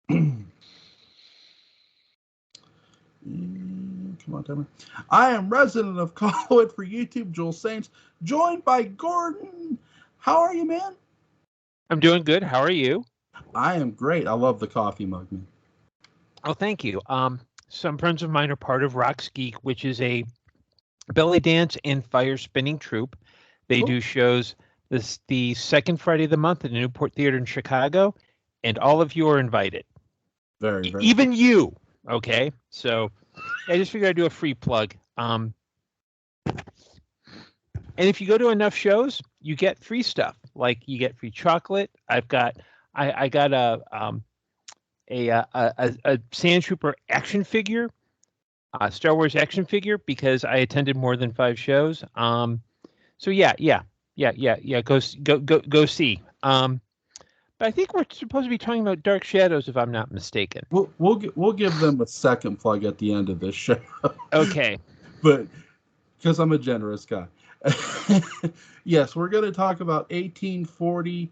Come on, tell me. I am resident of Colwood for YouTube, Joel Saints, joined by Gordon. How are you, man? I'm doing good. How are you? I am great. I love the coffee mug, man. Oh, thank you. Some friends of mine are part of Rocks Geek, which is a belly dance and fire spinning troupe. They Cool. do shows the second Friday of the month at the Newport Theater in Chicago, and all of you are invited. Very, very cool. Even you. Okay, so I just figured I'd do a free plug. And if you go to enough shows, you get free stuff. Like you get free chocolate. I got a Sand Trooper action figure, Star Wars action figure, because I attended more than 5 shows. So yeah. Go see. But I think we're supposed to be talking about Dark Shadows, if I'm not mistaken. We'll give them a second plug at the end of this show. Okay. But because I'm a generous guy. Yes, we're going to talk about 1840.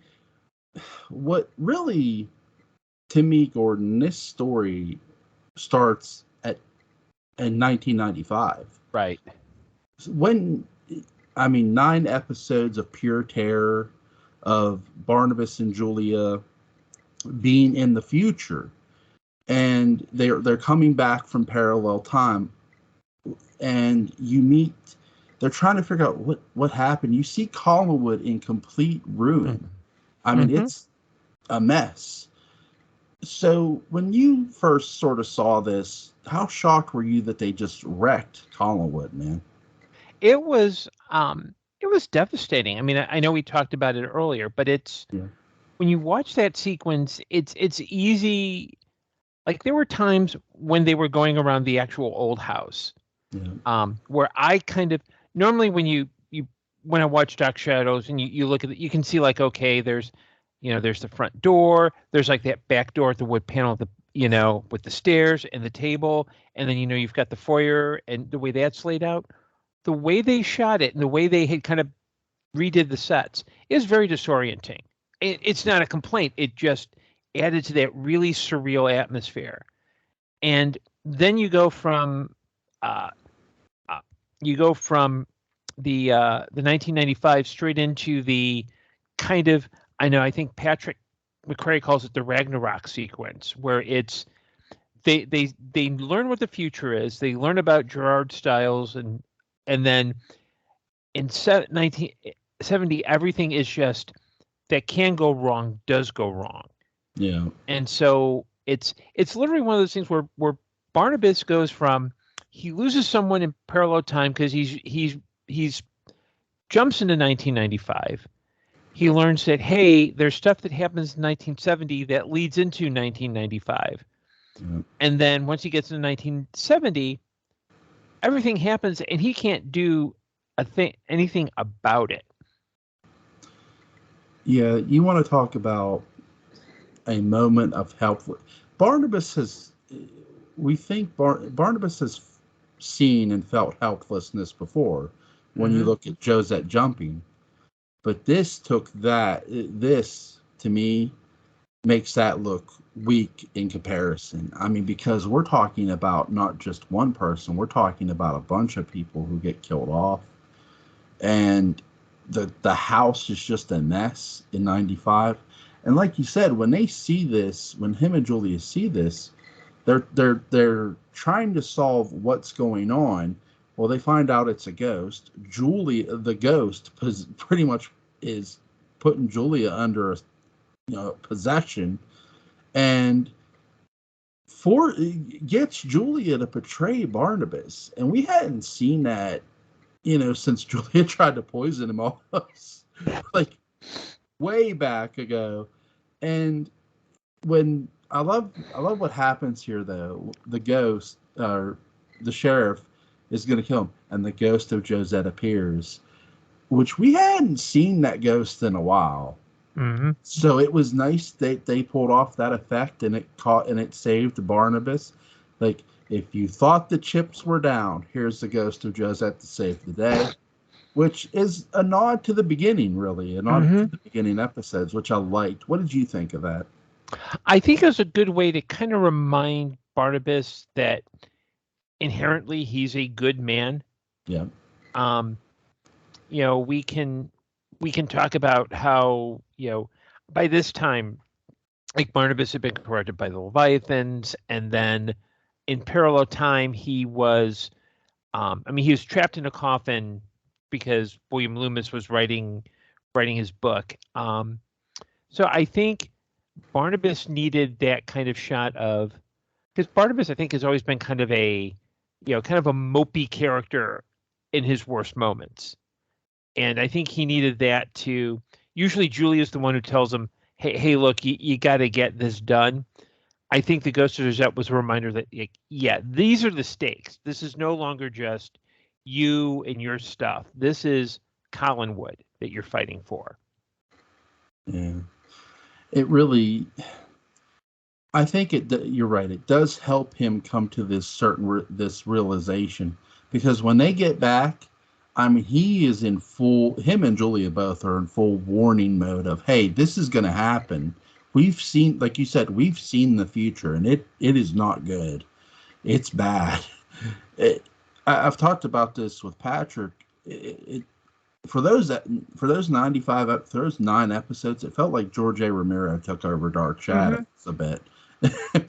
What really, to me, Gordon, this story starts in 1995. Right. When, 9 episodes of pure terror, of Barnabas and Julia being in the future, and they're coming back from parallel time, and they're trying to figure out what happened. You see Collinwood in complete ruin. It's a mess. So when you first sort of saw this, how shocked were you that they just wrecked Collinwood, man? It was devastating. I know we talked about it earlier, but when you watch that sequence, it's easy. Like there were times when they were going around the actual old house, where I kind of normally when I watch Dark Shadows and you look at it, you can see like, okay, there's the front door, there's like that back door at the wood panel, with the stairs and the table, and then you've got the foyer and the way that's laid out. The way they shot it and the way they had kind of redid the sets is very disorienting. It's not a complaint. It just added to that really surreal atmosphere. And then you go from the 1995 straight into the kind of, I think Patrick McCray calls it the Ragnarok sequence, where it's they learn what the future is. They learn about Gerard Stiles, and then in 1970, everything is just that can go wrong does go wrong. Yeah. And so it's literally one of those things where Barnabas goes from, he loses someone in parallel time because he's jumps into 1995. He learns that, hey, there's stuff that happens in 1970 that leads into 1995. Yeah. And then once he gets into 1970, everything happens and he can't do anything about it. Yeah, you want to talk about a moment of help. Barnabas has seen and felt helplessness before when you look at Josette jumping. But this to me makes that look weak in comparison. Because we're talking about not just one person, we're talking about a bunch of people who get killed off. And the house is just a mess in 95. And like you said, when they see this, when him and Julia see this, they're trying to solve what's going on. Well, they find out it's a ghost. Julia, the ghost, pretty much is putting Julia under possession, and gets Julia to betray Barnabas. And we hadn't seen that, since Julia tried to poison him almost like way back ago. And when I love what happens here, though. The ghost, or the sheriff, is going to kill him, and the ghost of Josette appears, which we hadn't seen that ghost in a while. Mm-hmm. So it was nice that they pulled off that effect, and it saved Barnabas. Like, if you thought the chips were down, here's the ghost of Josette to save the day, which is a nod to the beginning, really, a nod to the beginning episodes, which I liked. What did you think of that? I think it was a good way to kind of remind Barnabas that inherently he's a good man. Yeah. Um, we can talk about how, by this time, like Barnabas had been corrupted by the Leviathans, and then in parallel time he was, he was trapped in a coffin because William Loomis was writing his book. So I think Barnabas needed that kind of shot of, because Barnabas, I think, has always been kind of a, kind of a mopey character in his worst moments. And I think he needed that to, usually Julia's the one who tells him, hey, look, you got to get this done. I think the Ghost of Dezette was a reminder that, yeah, these are the stakes. This is no longer just you and your stuff. This is Collinwood that you're fighting for. Yeah. It really, I think you're right. It does help him come to this realization, because when they get back, I mean, him and Julia both are in full warning mode of, hey, this is going to happen. We've seen, like you said, we've seen the future, and it is not good. It's bad. I've talked about this with Patrick. For those 95, for those 9 episodes, it felt like George A. Romero took over Dark Shadows a bit.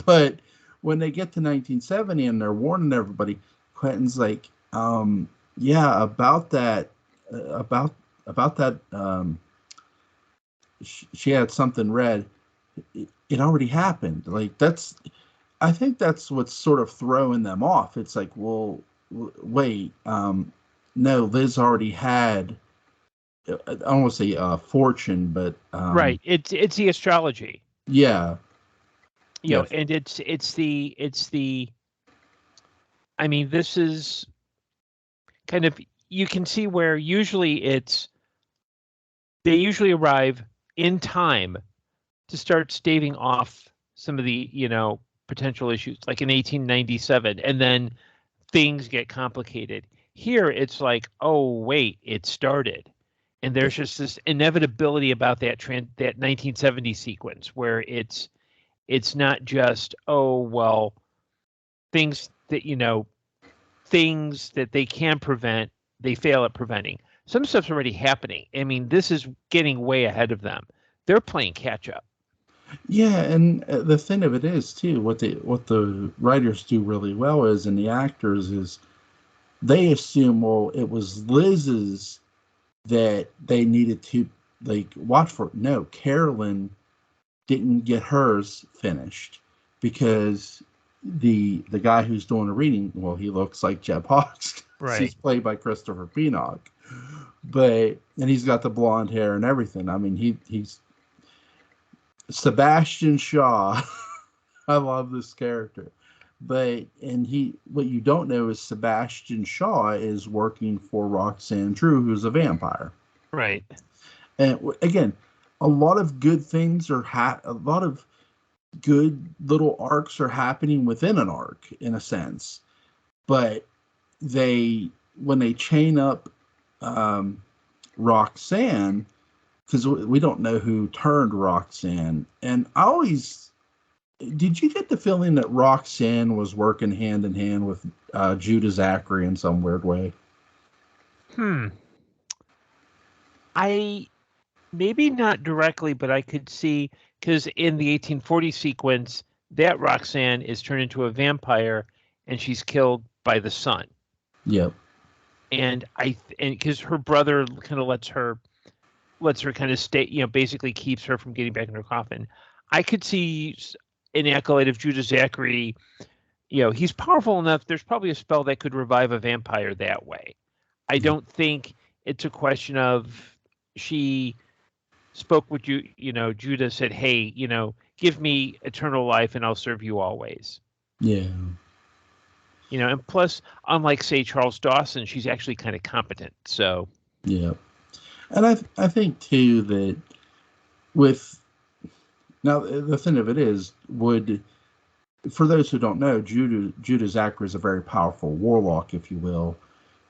But when they get to 1970 and they're warning everybody, Quentin's like, yeah, about that, about that. She had something read. It already happened. Like, I think that's what's sort of throwing them off. It's like, well, wait, no, Liz already had. I don't want to say fortune, but Right. It's the astrology. Yeah. And it's the. I mean, this is kind of, you can see where usually they usually arrive in time to start staving off some of the, potential issues, like in 1897, and then things get complicated. Here, it's like, oh wait, it started, and there's just this inevitability about that 1970 sequence where it's not just, oh well, things that things that they can prevent, they fail at preventing. Some stuff's already happening. I mean, this is getting way ahead of them. They're playing catch up. Yeah, and the thing of it is too, what the writers do really well is, and the actors is, they assume, well, it was Liz's that they needed to like watch for. No, Carolyn didn't get hers finished because the guy who's doing the reading, well, he looks like Jeb Hawks. Right. He's played by Christopher Penock, and he's got the blonde hair and everything. I mean, he's Sebastian Shaw. I love this character. What you don't know is Sebastian Shaw is working for Roxanne True, who's a vampire. Right. And again, a lot of good things a lot of good little arcs are happening within an arc, in a sense. But when they chain up Roxanne, because we don't know who turned Roxanne. And did you get the feeling that Roxanne was working hand in hand with Judah Zachary in some weird way? Maybe not directly, but I could see, because in the 1840 sequence, that Roxanne is turned into a vampire and she's killed by the sun. Yep. And because her brother kind of lets her kind of stay, basically keeps her from getting back in her coffin. I could see an acolyte of Judah Zachary. He's powerful enough. There's probably a spell that could revive a vampire that way. I don't think it's a question of she spoke with you. Judah said, "Hey, give me eternal life, and I'll serve you always." Yeah. And plus, unlike say Charles Dawson, she's actually kind of competent. So. Yeah. And I think too that now the thing of it is, for those who don't know, Judah Zachary is a very powerful warlock, if you will.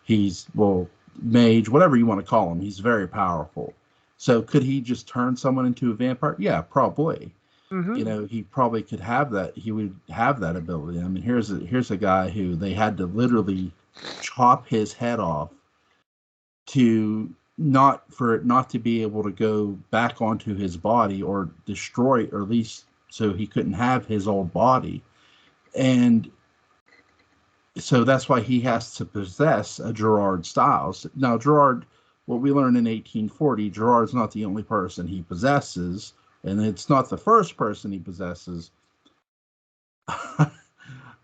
He's, well, mage, whatever you want to call him. He's very powerful. So could he just turn someone into a vampire? Yeah, probably. Mm-hmm. He probably could have that. He would have that ability. I mean, here's a guy who they had to literally chop his head off to for it not to be able to go back onto his body or destroy, or at least so he couldn't have his old body. And so that's why he has to possess a Gerard Styles. Now, Gerard, what we learned in 1840, Gerard's not the only person he possesses, and it's not the first person he possesses.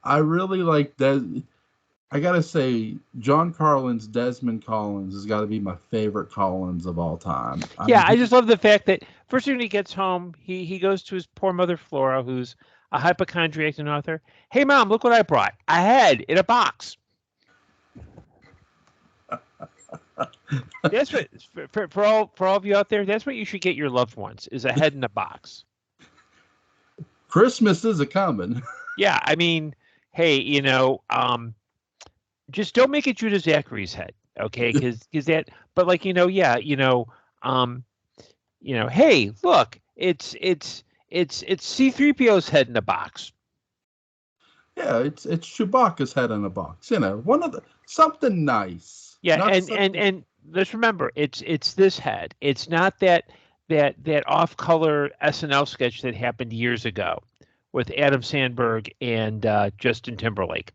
I really like that. I gotta say, John Carlin's Desmond Collins has got to be my favorite Collins of all time. I Yeah, mean, I just love the fact that first when he gets home, he goes to his poor mother Flora, who's a hypochondriac and author. Hey, Mom, look what I brought. A head in a box. That's what for all of you out there. That's what you should get your loved ones: is a head in a box. Christmas is a coming. Yeah, I mean, hey, just don't make it Judah Zachary's head, okay? Because that, but like hey, look, it's C-3PO's head in a box. Yeah, it's Chewbacca's head in a box. One of something nice. Yeah, Not and let's remember, it's this head. It's not that off-color SNL sketch that happened years ago with Adam Sandberg and Justin Timberlake.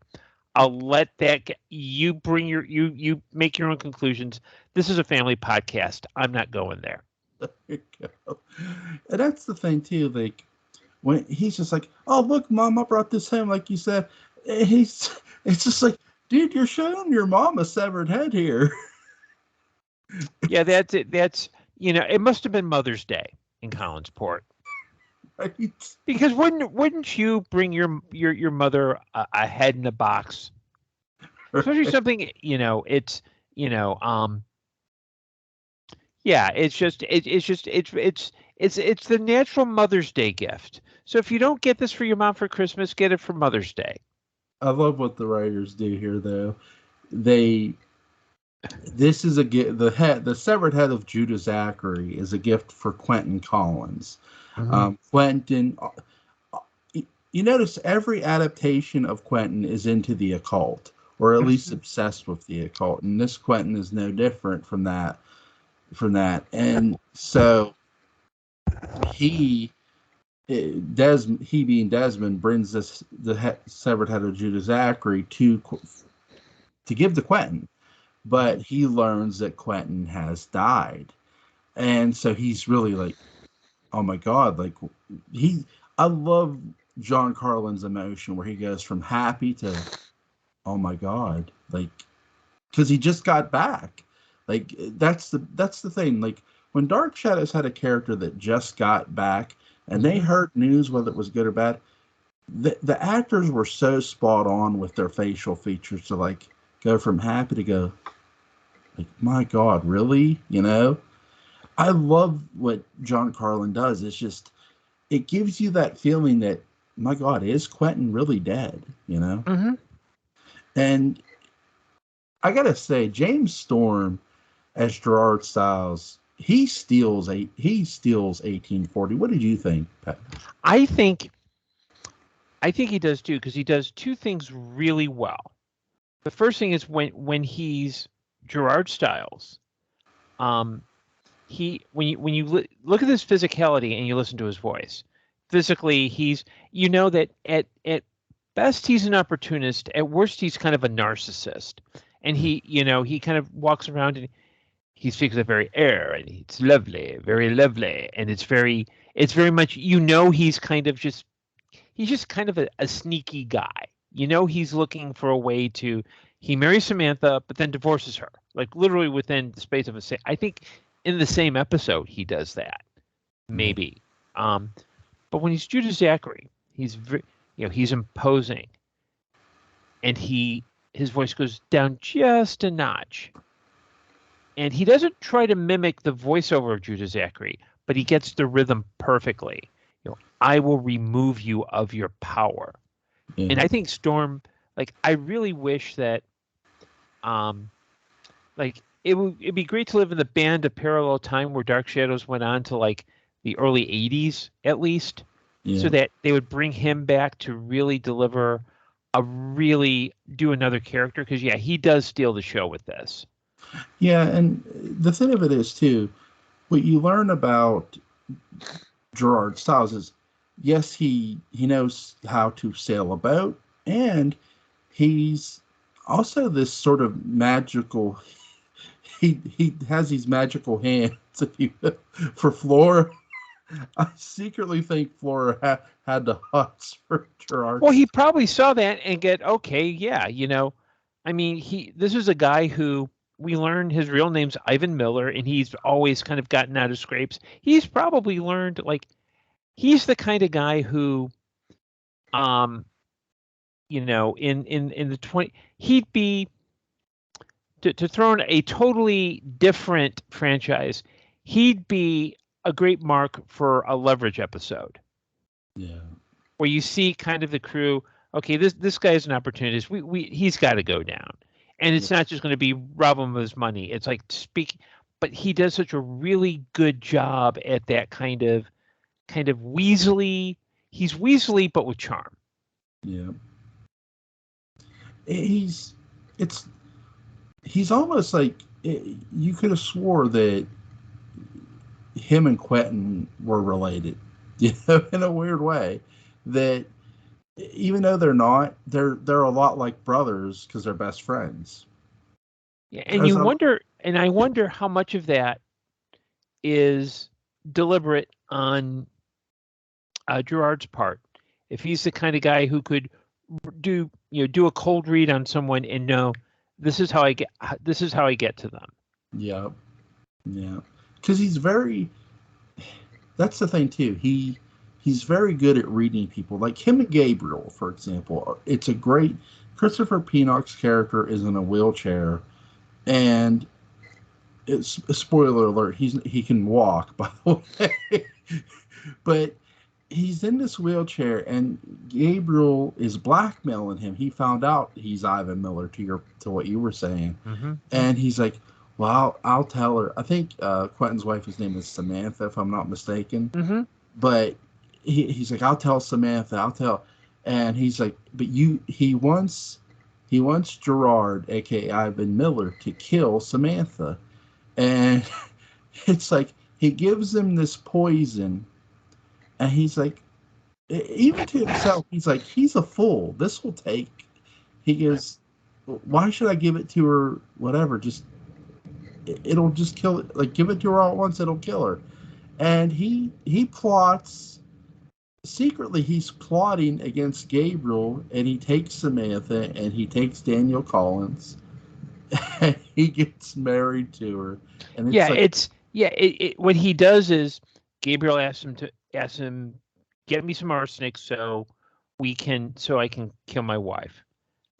I'll let that you bring you make your own conclusions. This is a family podcast. I'm not going there. There you go. And that's the thing too. Like when he's just like, "Oh look, Mom, I brought this home," like you said. It's just like, dude, you're showing your mom a severed head here. Yeah, that's it. That's it must have been Mother's Day in Collinsport. Right? Because wouldn't you bring your mother a head in a box? Especially something it's yeah, it's the natural Mother's Day gift. So if you don't get this for your mom for Christmas, get it for Mother's Day. I love what the writers do here, though. This is the severed head of Judah Zachary is a gift for Quentin Collins. Mm-hmm. Quentin, you notice every adaptation of Quentin is into the occult, or at least obsessed with the occult, and this Quentin is no different from that. And so he being Desmond brings the severed head of Judah Zachary to give to Quentin, but he learns that Quentin has died, and so he's really like, oh my god, like I love John Carlin's emotion where he goes from happy to, oh my god, like, because he just got back. Like that's the thing. Like when Dark Shadows had a character that just got back and they heard news, whether it was good or bad, the actors were so spot on with their facial features to like go from happy to go like, my god, really? I love what John Carlin does. It's just, it gives you that feeling that, my god, is Quentin really dead? Mm-hmm. And I gotta say, James Storm as Gerard Styles, he steals 1840. What did you think, Pat? I think he does too, because he does two things really well. The first thing is when he's Gerard Styles, when you look at his physicality and you listen to his voice, physically he's that at best he's an opportunist, at worst he's kind of a narcissist, and he kind of walks around and he speaks with very air, and it's lovely, very lovely, and it's very much he's kind of he's kind of a sneaky guy. He's looking for a way to he marries Samantha but then divorces her, like literally within the space of I think in the same episode he does that, maybe. But when he's Judah Zachary, he's he's imposing, and his voice goes down just a notch. And he doesn't try to mimic the voiceover of Judah Zachary, but he gets the rhythm perfectly. I will remove you of your power. Yeah. And I think Storm, like, I really wish that, like, it'd be great to live in the band of parallel time where Dark Shadows went on to like the early 80s at least. so that they would bring him back to really do another character. Because he does steal the show with this. Yeah, and the thing of it is too, what you learn about Gerard Stiles is, yes, he knows how to sail a boat, and he's also this sort of magical. He has these magical hands, if you will, for Flora. I secretly think Flora had the hots for Gerard. Well, he probably saw that and get, okay, yeah, I mean, this is a guy who we learned his real name's Ivan Miller, and he's always kind of gotten out of scrapes. He's probably learned, like, he's the kind of guy who, in the 20, he'd be, to throw in a totally different franchise, he'd be a great mark for a Leverage episode. Yeah. Where you see kind of the crew, okay, this guy's an opportunist. He's got to go down, and it's not just going to be rob him of his money. It's like but he does such a really good job at that kind of Weasley. He's Weasley, but with charm. Yeah. He's almost like, you could have swore that him and Quentin were related, in a weird way. That even though they're not, they're a lot like brothers because they're best friends. Yeah, and I wonder how much of that is deliberate on Gerard's part. If he's the kind of guy who could do a cold read on someone and know this is how I get to them. Yeah, because he's very. That's the thing too. He's very good at reading people. Like him and Gabriel, for example. It's a great. Christopher Penock's character is in a wheelchair, and it's a spoiler alert. He can walk, by the way, but he's in this wheelchair, and Gabriel is blackmailing him. He found out he's Ivan Miller, to what you were saying, and he's like, "Well, I'll tell her." I think Quentin's wife's name is Samantha, if I'm not mistaken. But he's like, "I'll tell Samantha. I'll tell," and he's like, "But he wants Gerard, aka Ivan Miller, to kill Samantha," and it's like he gives him this poison. And he's like, even to himself, he's like, he's a fool. This will take. He goes, why should I give it to her? Whatever, it'll just kill it. Like, give it to her all at once, it'll kill her. And he plots. Secretly, he's plotting against Gabriel, and he takes Samantha, and he takes Daniel Collins, and he gets married to her. And what he does is Gabriel asks him, get me some arsenic so I can kill my wife.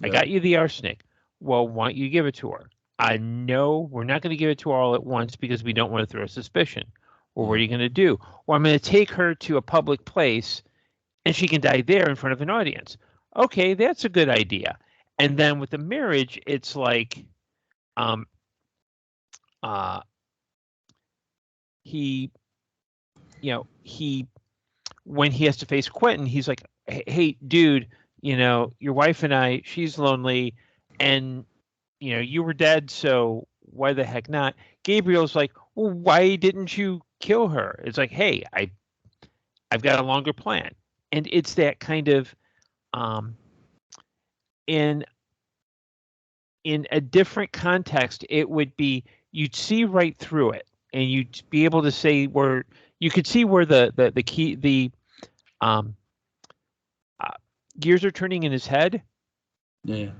I got you the arsenic. Well, why don't you give it to her? I know we're not going to give it to her all at once because we don't want to throw suspicion. Well, what are you going to do? Well, I'm going to take her to a public place and she can die there in front of an audience. Okay, that's a good idea. And then with the marriage, it's like, when he has to face Quentin, he's like, hey, dude, your wife and I, she's lonely, and you were dead, so why the heck not? Gabriel's like, well, why didn't you kill her? It's like, hey, I've got a longer plan. And it's that kind of in a different context, it would be, you'd see right through it, and you'd be able to say where you could see where the key gears are turning in his head. Yeah.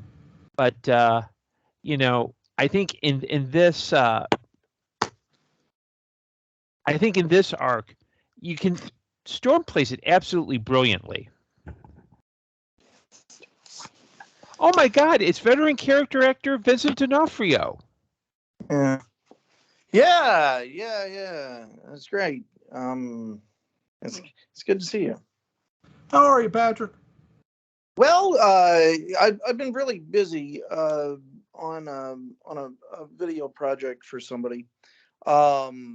But I think in this arc, Storm plays it absolutely brilliantly. Oh my God! It's veteran character actor Vincent D'Onofrio. Yeah. That's great. It's good to see you. How are you, Patrick? Well, I've been really busy on a video project for somebody. So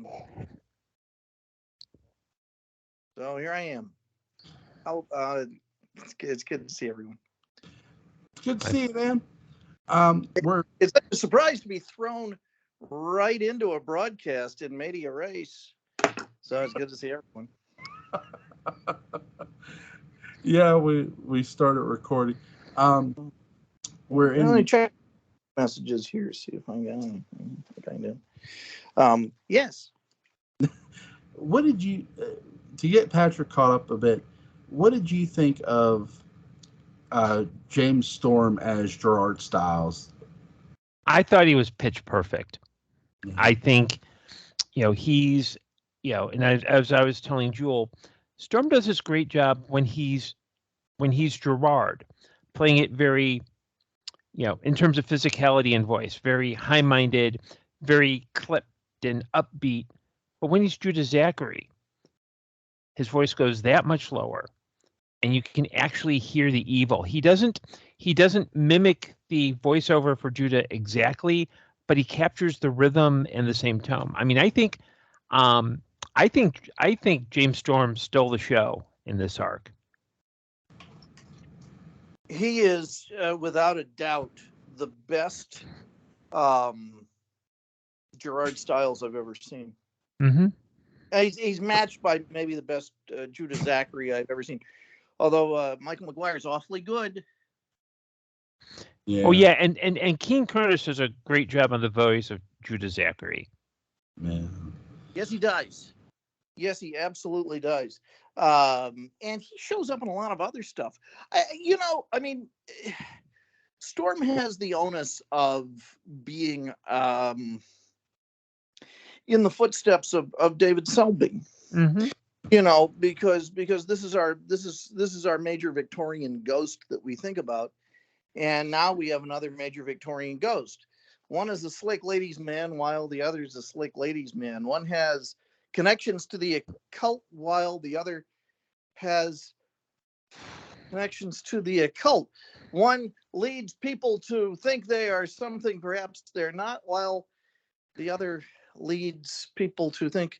here I am. It's good to see everyone. Good to see you, man. It's a surprise to be thrown right into a broadcast in media race. So it's good to see everyone. Yeah, we started recording. We're in. Let me check messages here, see if I got anything. I think I did. Yes. What did you, to get Patrick caught up a bit, what did you think of James Storm as Gerard Stiles? I thought he was pitch perfect. Yeah. I think, he's, and as I was telling Jewel, Storm does this great job when he's Gerard, playing it very, in terms of physicality and voice, very high-minded, very clipped and upbeat. But when he's Judah Zachary, his voice goes that much lower, and you can actually hear the evil. He doesn't mimic the voiceover for Judah exactly, but he captures the rhythm and the same tone. I mean, I think James Storm stole the show in this arc. He is, without a doubt, the best Gerard Stiles I've ever seen. Mm-hmm. He's matched by maybe the best Judah Zachary I've ever seen. Although Michael McGuire is awfully good. Yeah. Oh yeah, and Keen Curtis does a great job on the voice of Judah Zachary. Man. Yes, he does. Yes, he absolutely does. And he shows up in a lot of other stuff. Storm has the onus of being in the footsteps of David Selby. Mm-hmm. Because this is our major Victorian ghost that we think about, and now we have another major Victorian ghost. One is a slick ladies' man, while the other is a slick ladies' man. One has connections to the occult, while the other has connections to the occult. One leads people to think they are something perhaps they're not, while the other leads people to think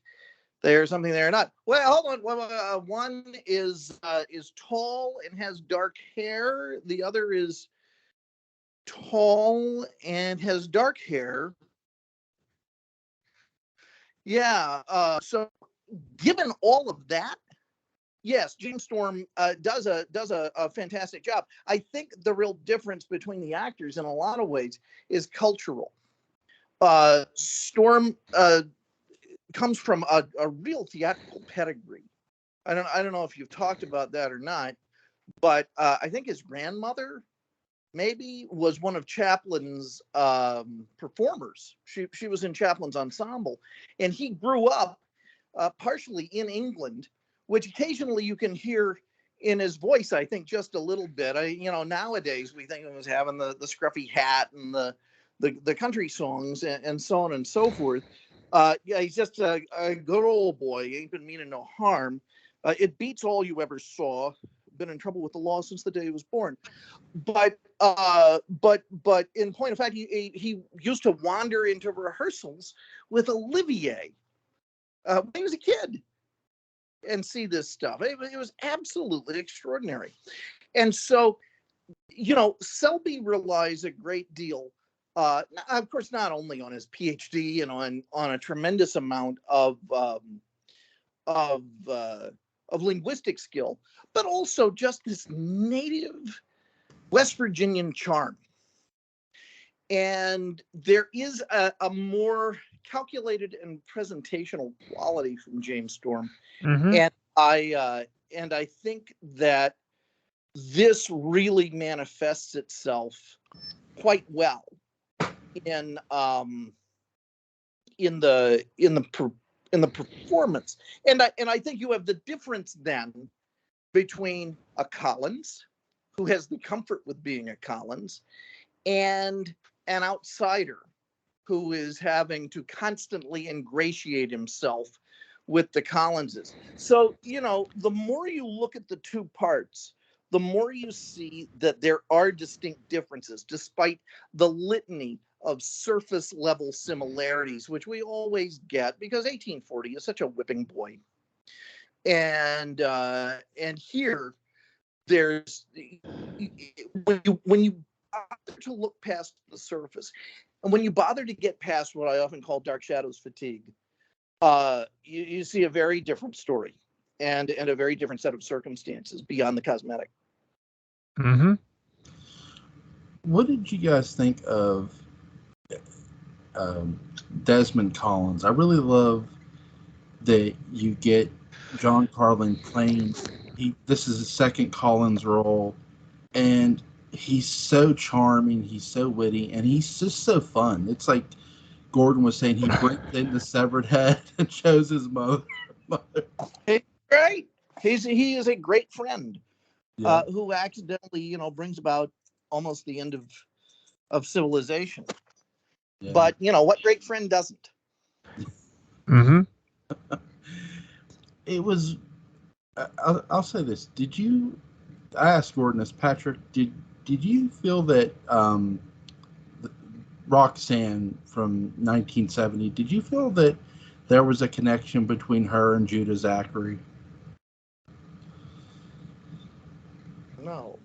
they are something they're not. Well, hold on. One is tall and has dark hair. The other is tall and has dark hair. Yeah. So, given all of that, yes, James Storm does a fantastic job. I think the real difference between the actors, in a lot of ways, is cultural. Storm comes from a real theatrical pedigree. I don't know if you've talked about that or not, but I think his grandmother maybe was one of Chaplin's performers. She was in Chaplin's ensemble, and he grew up partially in England, which occasionally you can hear in his voice, I think, just a little bit. Nowadays we think of him as having the scruffy hat and the country songs and so on and so forth. He's just a good old boy. He ain't been meaning no harm. It beats all you ever saw. Been in trouble with the law since the day he was born. But in point of fact, he used to wander into rehearsals with Olivier when he was a kid and see this stuff. It was absolutely extraordinary. And so, Selby relies a great deal, of course, not only on his PhD and on a tremendous amount of linguistic skill, but also just this native West Virginian charm. And there is a more calculated and presentational quality from James Storm. Mm-hmm. And I think that this really manifests itself quite well in the performance. And I think you have the difference then between a Collins, who has the comfort with being a Collins, and an outsider who is having to constantly ingratiate himself with the Collinses. So, the more you look at the two parts, the more you see that there are distinct differences, despite the litany of surface level similarities, which we always get because 1840 is such a whipping boy. And here there's when you bother to look past the surface, and when you bother to get past what I often call dark shadows fatigue, you see a very different story and a very different set of circumstances beyond the cosmetic. Mm-hmm. What did you guys think of Desmond Collins? I really love that you get John Carlin playing. This is his second Collins role, and he's so charming, he's so witty, and he's just so fun. It's like Gordon was saying, he brings in the severed head and shows his mother. He's great. He is a great friend, Yeah. who accidentally, brings about almost the end of civilization. Yeah. But what great friend doesn't? Mm-hmm. It was. I'll say this. I asked Gordon this, Patrick. Did you feel that Roxanne from 1970? Did you feel that there was a connection between her and Judah Zachary? No,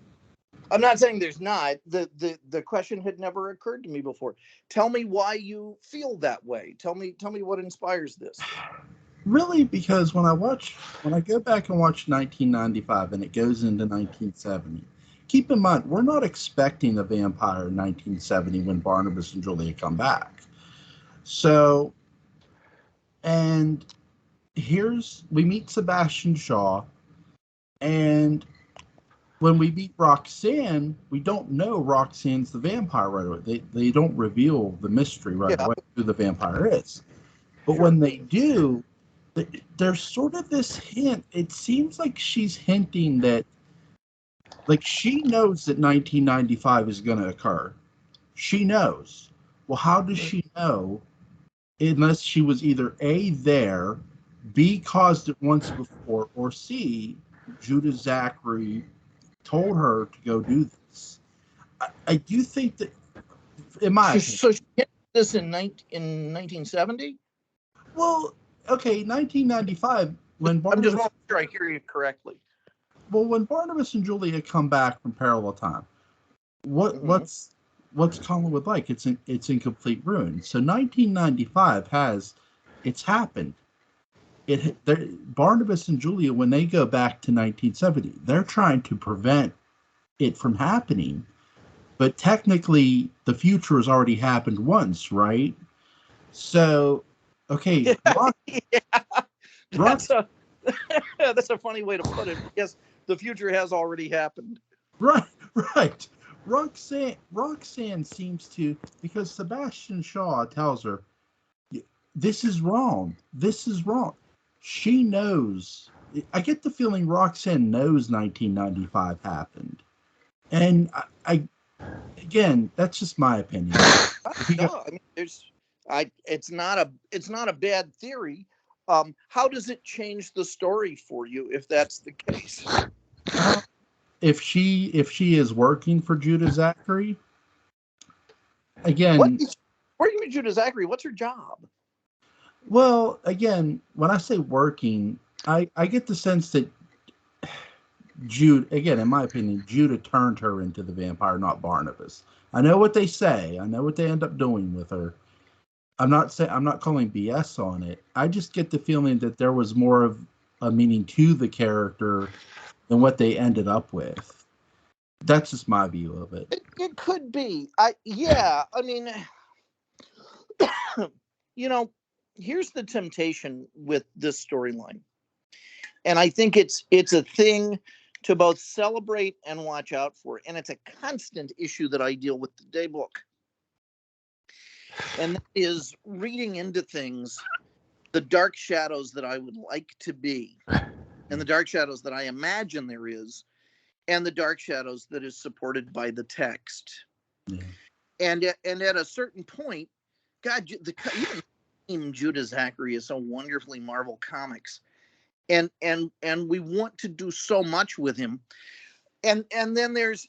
I'm not saying there's not. The question had never occurred to me before. Tell me why you feel that way. Tell me what inspires this. Really, because when I go back and watch 1995 and it goes into 1970, keep in mind, we're not expecting a vampire in 1970 when Barnabas and Julia come back. So, and we meet Sebastian Shaw, and when we meet Roxanne, we don't know Roxanne's the vampire right away. They don't reveal the mystery right away who the vampire is. But when they do, there's sort of this hint. It seems like she's hinting that, like, she knows that 1995 is going to occur. She knows. Well, how does she know? Unless she was either A, there, B, caused it once before, or C, Judah Zachary told her to go do this. I do think that, in my opinion. So she did this in 1970? Well, okay, 1995, when I'm just Barnabas, making sure I hear you correctly. well, when Barnabas and Julia come back from Parallel Time, what's Collinwood like? It's in complete ruin. So 1995 it's happened. Barnabas and Julia, when they go back to 1970, they're trying to prevent it from happening. But technically, the future has already happened once, right? So, okay, That's a funny way to put it. Yes, the future has already happened. Right. Roxanne seems to, because Sebastian Shaw tells her, this is wrong. This is wrong. She knows. I get the feeling Roxanne knows 1995 happened. And again, that's just my opinion. No, I mean, it's not a bad theory. How does it change the story for you if that's the case? If she is working for Judah Zachary, again, working for Judah Zachary, what's her job? Well, again, when I say working, I get the sense that Jude, again, in my opinion, Judah turned her into the vampire, not Barnabas. I know what they say. I know what they end up doing with her. I'm not calling BS on it. I just get the feeling that there was more of a meaning to the character than what they ended up with. That's just my view of it. It could be. I mean, here's the temptation with this storyline. And I think it's a thing to both celebrate and watch out for. And it's a constant issue that I deal with the day book. And that is reading into things, the dark shadows that I would like to be, and the dark shadows that I imagine there is, and the dark shadows that is supported by the text. Yeah. And at a certain point, God, even Judah Zachary is so wonderfully Marvel Comics. And we want to do so much with him. And then there's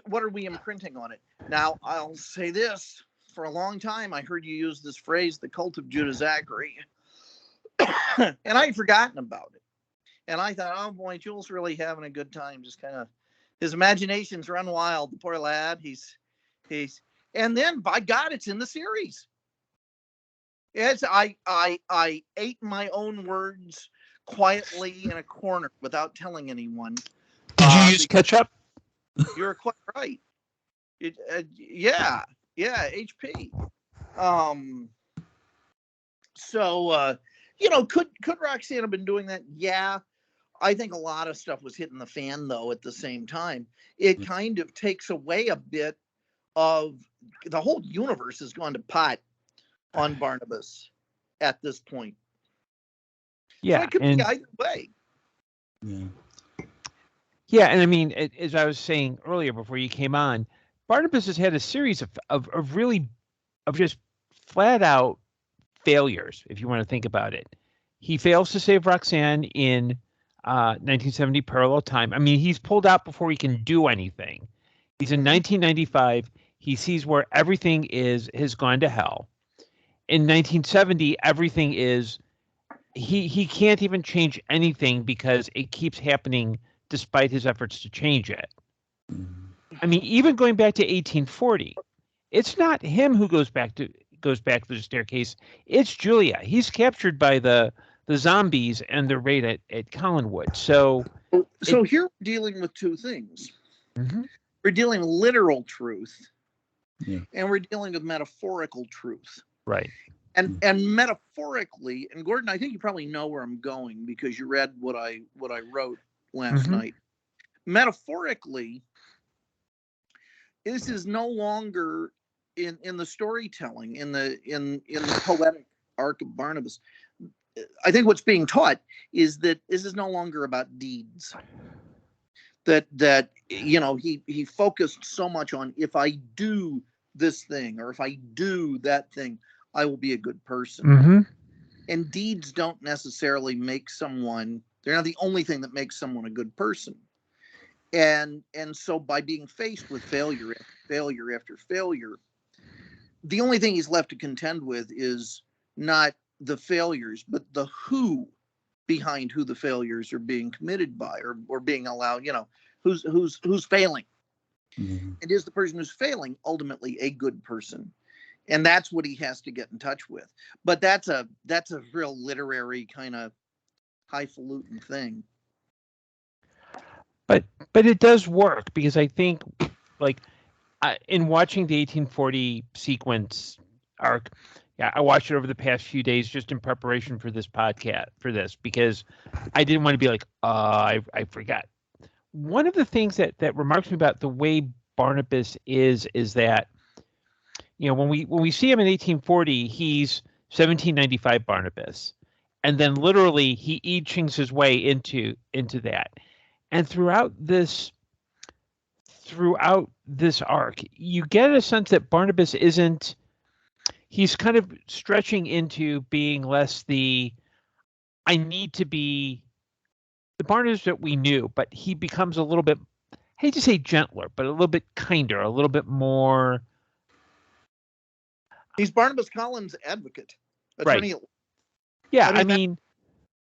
what are we imprinting on it? Now, I'll say this. For a long time, I heard you use this phrase, the cult of Judah Zachary. And I had forgotten about it. And I thought, oh boy, Jules really having a good time. Just kind of, his imagination's run wild. The poor lad. He's, and then by God, it's in the series. It's I ate my own words quietly in a corner without telling anyone. Did you use ketchup? You're quite right. Yeah, HP. So could Roxanne have been doing that? Yeah. I think a lot of stuff was hitting the fan, though, at the same time. It kind of takes away a bit of the whole universe has gone to pot on Barnabas at this point. Yeah. So it could be either way. Yeah. Yeah. And I mean, as I was saying earlier before you came on, Barnabas has had a series of just flat out failures, if you want to think about it. He fails to save Roxanne in 1970 Parallel Time. I mean, he's pulled out before he can do anything. He's in 1995. He sees where everything has gone to hell. In 1970, everything is, he can't even change anything because it keeps happening despite his efforts to change it. I mean, even going back to 1840, it's not him who goes back to the staircase. It's Julia. He's captured by the zombies and the raid at Collinwood. So here we're dealing with two things. Mm-hmm. We're dealing with literal truth, and we're dealing with metaphorical truth. Right. And metaphorically, and Gordon, I think you probably know where I'm going because you read what I wrote last night. Metaphorically, this is no longer in the storytelling, in the poetic arc of Barnabas. I think what's being taught is that this is no longer about deeds. That he focused so much on, if I do this thing or if I do that thing, I will be a good person. Mm-hmm. And deeds don't necessarily make someone, they're not the only thing that makes someone a good person. And so by being faced with failure after failure after failure, the only thing he's left to contend with is not the failures, but the who behind who the failures are being committed by or being allowed, who's failing. Mm-hmm. And is the person who's failing ultimately a good person? And that's what he has to get in touch with. But that's a real literary kind of highfalutin thing. But it does work because I think, like, in watching the 1840 sequence arc, I watched it over the past few days just in preparation for this podcast, because I didn't want to be like, I forgot. One of the things that remarks me about the way Barnabas is that, when we see him in 1840, he's 1795 Barnabas, and then literally he I-Chings his way into that, and throughout this arc, you get a sense that Barnabas isn't. He's kind of stretching into being less I need to be the Barnabas that we knew, but he becomes a little bit, I hate to say gentler, but a little bit kinder, a little bit more. He's Barnabas Collins' advocate, attorney. Right. Yeah, I mean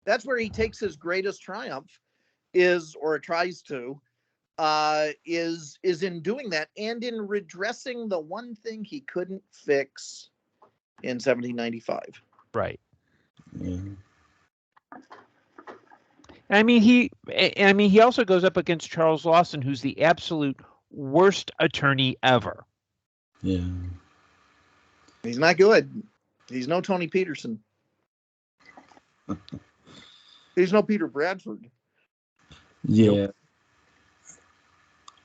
that's where he takes his greatest triumph, tries to, is in doing that and in redressing the one thing he couldn't fix in 1795. Right. Mm-hmm. I mean, he also goes up against Charles Lawson, who's the absolute worst attorney ever. Yeah. He's not good. He's no Tony Peterson. He's no Peter Bradford. Yeah.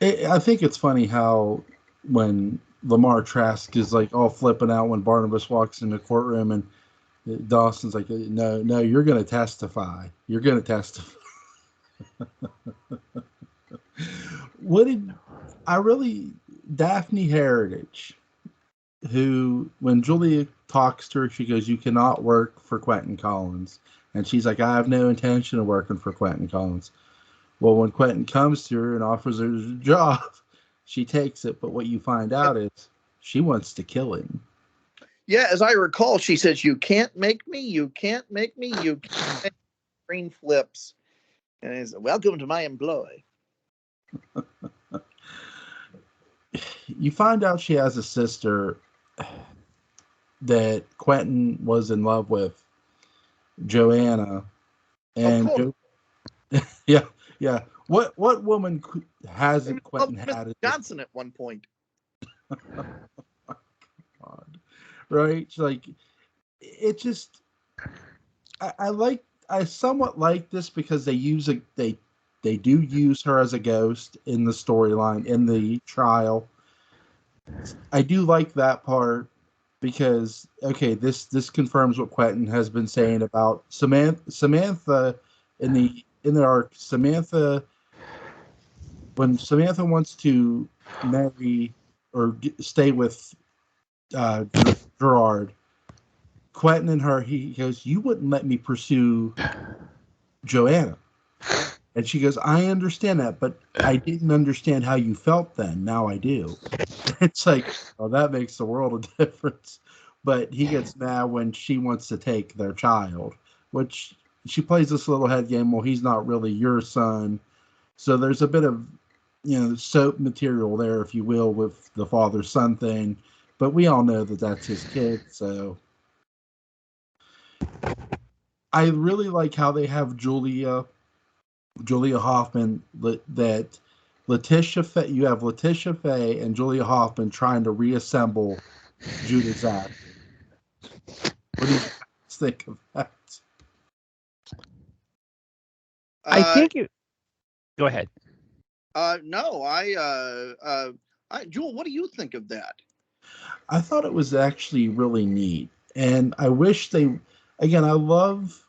I think it's funny how when Lamar Trask is like all flipping out when Barnabas walks in the courtroom and Dawson's like, no, you're going to testify. You're going to testify. Daphne Heritage, who, when Julia talks to her, she goes, you cannot work for Quentin Collins. And she's like, I have no intention of working for Quentin Collins. Well, when Quentin comes to her and offers her a job, she takes it. But what you find out is she wants to kill him. Yeah, as I recall, she says, you can't make me, you can't make me, you can't make me. Screen flips. And he said, "Welcome to my employ." You find out she has a sister that Quentin was in love with, Joanna, Of and course. yeah. What woman hasn't Quentin had it? Johnson at one point. God. Right? Like, it just, I somewhat like this because they do use her as a ghost in the storyline, in the trial. I do like that part because, okay, this confirms what Quentin has been saying about Samantha in the arc. Samantha, when Samantha wants to marry or stay with Gerard, Quentin and her, he goes, "You wouldn't let me pursue Joanna." And she goes, "I understand that, but I didn't understand how you felt then. Now I do." It's like, oh, that makes a world of difference. But he gets mad when she wants to take their child, which she plays this little head game. Well, he's not really your son. So there's a bit of, soap material there, if you will, with the father-son thing. But we all know that that's his kid. So I really like how they have Julia Hoffman, that Letitia Faye, you have Letitia Faye and Julia Hoffman trying to reassemble Judah Zachary. What do you think of that? I think you go ahead. No, Jewel, what do you think of that? I thought it was actually really neat, and I wish they. Again, I love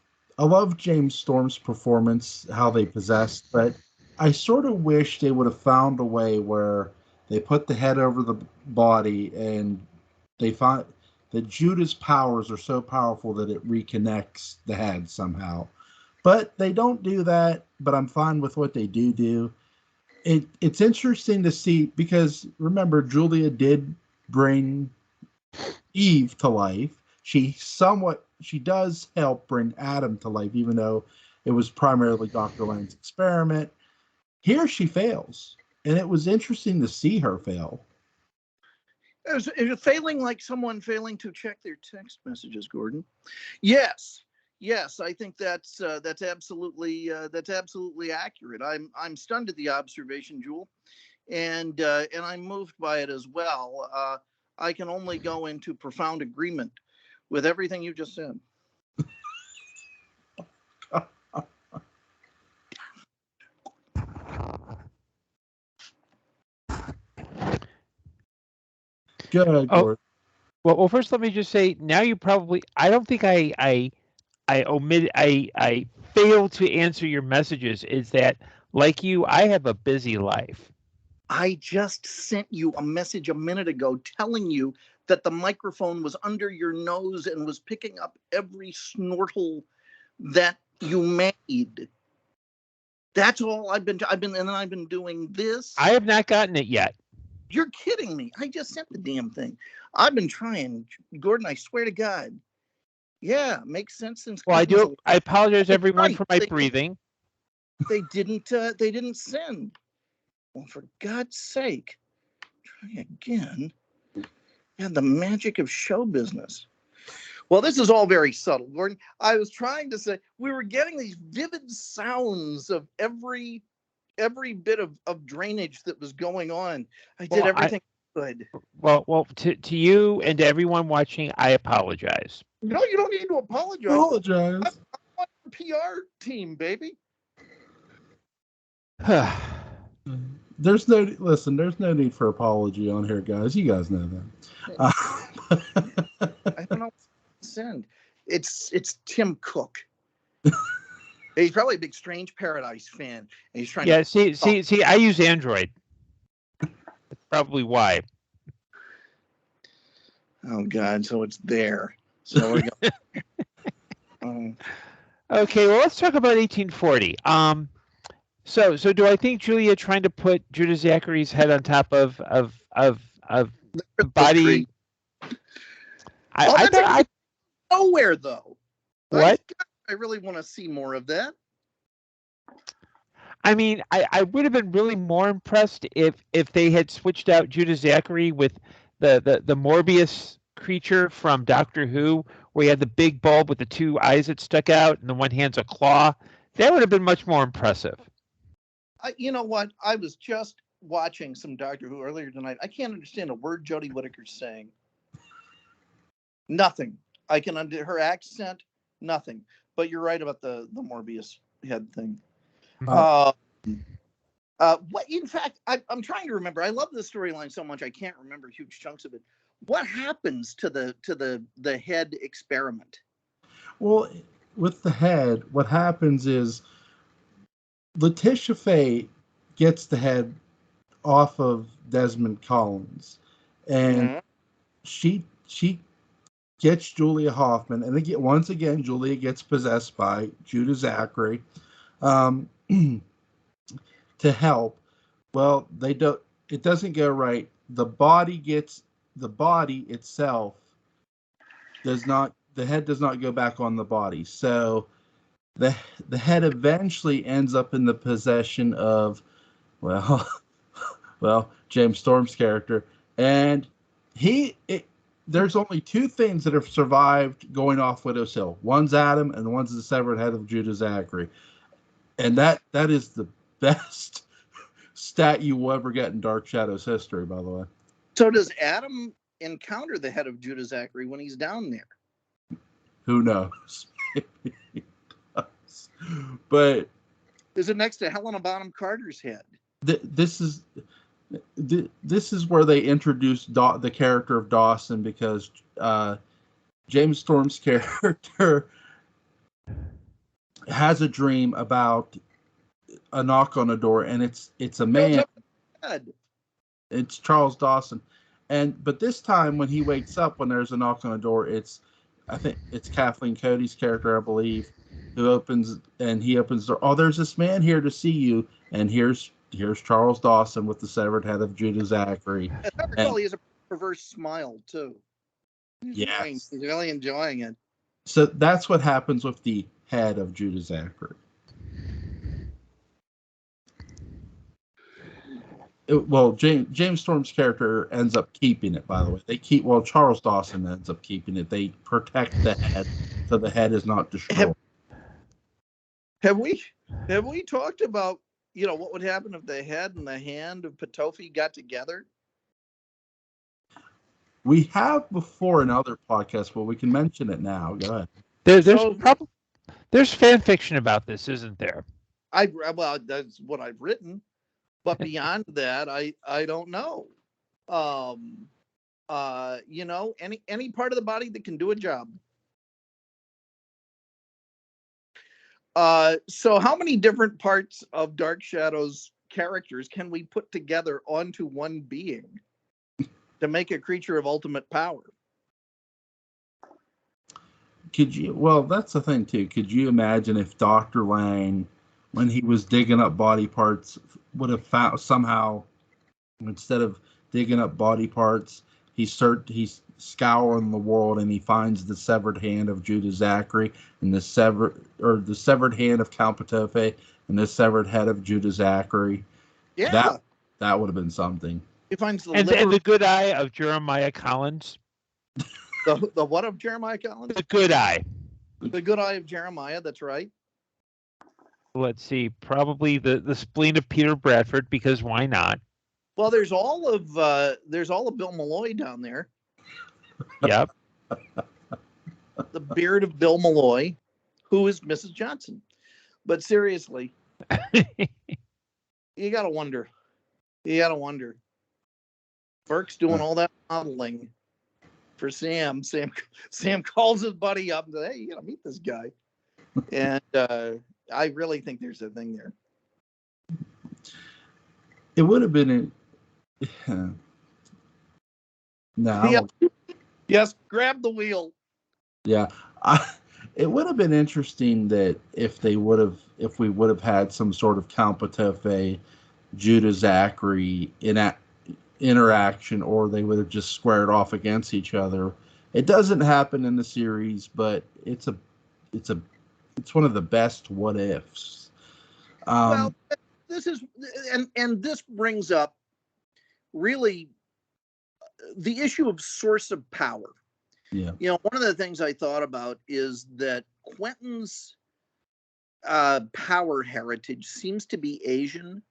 James Storm's performance, how they possessed, but I sort of wish they would have found a way where they put the head over the body, and they find that Judah's powers are so powerful that it reconnects the head somehow. But they don't do that. But I'm fine with what they do. It's interesting to see, because remember, Julia did bring Eve to life. She does help bring Adam to life, even though it was primarily Dr. Lang's experiment. Here she fails, and it was interesting to see her fail. Is it failing like someone failing to check their text messages, Gordon? Yes, I think that's absolutely accurate. I'm stunned at the observation, Jewel, and I'm moved by it as well. I can only go into profound agreement with everything you just said. Good. Oh, well, first let me just say, now you probably, I don't think I failed to answer your messages. Is that, like you, I have a busy life. I just sent you a message a minute ago telling you that the microphone was under your nose and was picking up every snortle that you made. That's all I've been doing this. I have not gotten it yet. You're kidding me. I just sent the damn thing. I've been trying, Gordon, I swear to God. Yeah, makes sense since. Well, I apologize, everyone, for my breathing. They didn't send. Well, for God's sake, try again. And the magic of show business. Well, this is all very subtle, Gordon. I was trying to say we were getting these vivid sounds of every bit of drainage that was going on. I did everything good. Well, to you and to everyone watching, I apologize. No, you don't need to apologize. I'm on the PR team, baby. There's no need for apology on here, guys. You guys know that. I don't know what to send. It's Tim Cook. He's probably a big Strange Paradise fan, and he's trying. Yeah, see. I use Android. That's probably why. Oh God! So it's there. So we're going. Okay, well, let's talk about 1840. So do I think Julia trying to put Judah Zachary's head on top of the body? I nowhere though. What? I really want to see more of that. I mean, I would have been really more impressed if they had switched out Judah Zachary with the Morbius creature from Doctor Who, where he had the big bulb with the two eyes that stuck out, and the one hand's a claw. That would have been much more impressive. You know what? I was just watching some Doctor Who earlier tonight. I can't understand a word Jodie Whittaker's saying. Nothing. I can under her accent. Nothing. But you're right about the Morbius head thing. What? In fact, I'm trying to remember. I love this storyline so much I can't remember huge chunks of it. What happens to the head experiment? Well, with the head, what happens is Letitia Fay gets the head off of Desmond Collins, and she gets Julia Hoffman, and again, once again, Julia gets possessed by Judah Zachary to help. Well, they don't. It doesn't go right. The body itself does not. The head does not go back on the body. So the head eventually ends up in the possession of, well, James Storm's character, and there's only two things that have survived going off Widow's Hill. One's Adam, and one's the severed head of Judah Zachary, and that is the best stat you will ever get in Dark Shadows history, by the way. So does Adam encounter the head of Judah Zachary when he's down there? Who knows? But is it next to Helena Bonham Carter's head? This is where they introduced the character of Dawson, because James Storm's character has a dream about a knock on a door, and it's a man. It's Charles Dawson, but this time when he wakes up, when there's a knock on a door, I think it's Kathleen Cody's character, I believe, who opens the door. Oh, there's this man here to see you, and here's Charles Dawson with the severed head of Judah Zachary. He has a perverse smile too. Yes, he's really enjoying it. So that's what happens with the head of Judah Zachary. James Storm's character ends up keeping it, by the way. Charles Dawson ends up keeping it. They protect the head, so the head is not destroyed. Have we talked about, what would happen if the head and the hand of Petofi got together? We have before in other podcasts, but we can mention it now. Go ahead. There's fan fiction about this, isn't there? That's what I've written. But beyond that, I don't know. Any part of the body that can do a job. So how many different parts of Dark Shadows characters can we put together onto one being to make a creature of ultimate power? That's the thing too. Could you imagine if Dr. Lang, when he was digging up body parts, would have found somehow, instead of digging up body parts, he's scouring the world, and he finds the severed hand of Judah Zachary, and the severed hand of Count Petofe, and the severed head of Judah Zachary. Yeah, that would have been something. He finds and the good eye of Jeremiah Collins. The what of Jeremiah Collins? The good eye. The good eye of Jeremiah. That's right. Let's see. Probably the spleen of Peter Bradford, because why not? Well, there's all of Bill Malloy down there. Yep. The beard of Bill Malloy, who is Mrs. Johnson. But seriously, you gotta wonder. Burke's doing all that modeling for Sam. Sam calls his buddy up and says, "Hey, you gotta meet this guy." And I really think there's a thing there. It would have been Yes, grab the wheel. Yeah, it would have been interesting that if we would have had some sort of Count Petofe, Judah Zachary interaction, or they would have just squared off against each other. It doesn't happen in the series, but it's one of the best what ifs. this is, and this brings up really the issue of source of power. Yeah. You know, one of the things I thought about is that Quentin's power heritage seems to be Asian.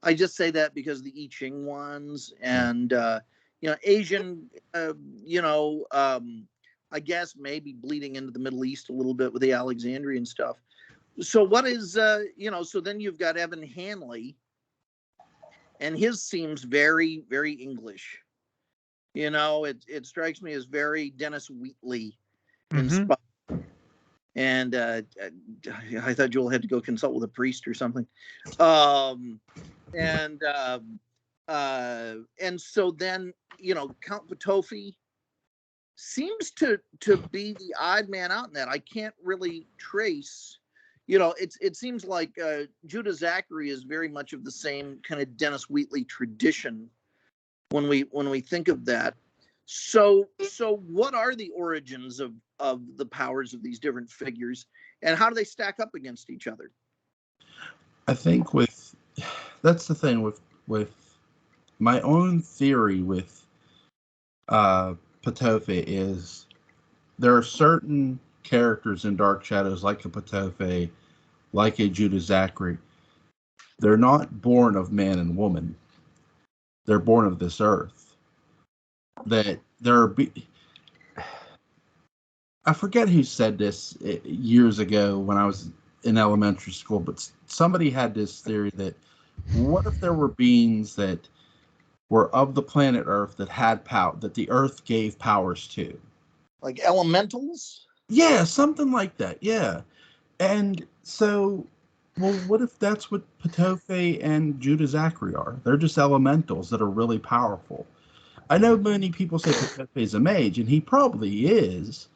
I just say that because the I Ching ones and, you know, Asian, you know, I guess maybe bleeding into the Middle East a little bit with the Alexandrian stuff. So what is, you know, so then you've got Evan Hanley, and his seems very, very English. You know, it strikes me as very Dennis Wheatley inspired. And I thought Joel had to go consult with a priest or something. And so then, you know, Count Patofi seems to be the odd man out in that. I can't really trace. You know, it seems like Judah Zachary is very much of the same kind of Dennis Wheatley tradition when we think of that. So what are the origins of the powers of these different figures, and how do they stack up against each other? I think that's the thing with my own theory with Patofi is there are certain characters in Dark Shadows like a Patofi, like a Judah Zachary. They're not born of man and woman. They're born of this earth. That there are I forget who said this years ago when I was in elementary school, but somebody had this theory that what if there were beings that were of the planet Earth that had power, that the Earth gave powers to? Like elementals? Yeah, something like that, yeah. And so, well, what if that's what Patofi and Judah Zachary are? They're just elementals that are really powerful. I know many people say Patofi is a mage, and he probably is,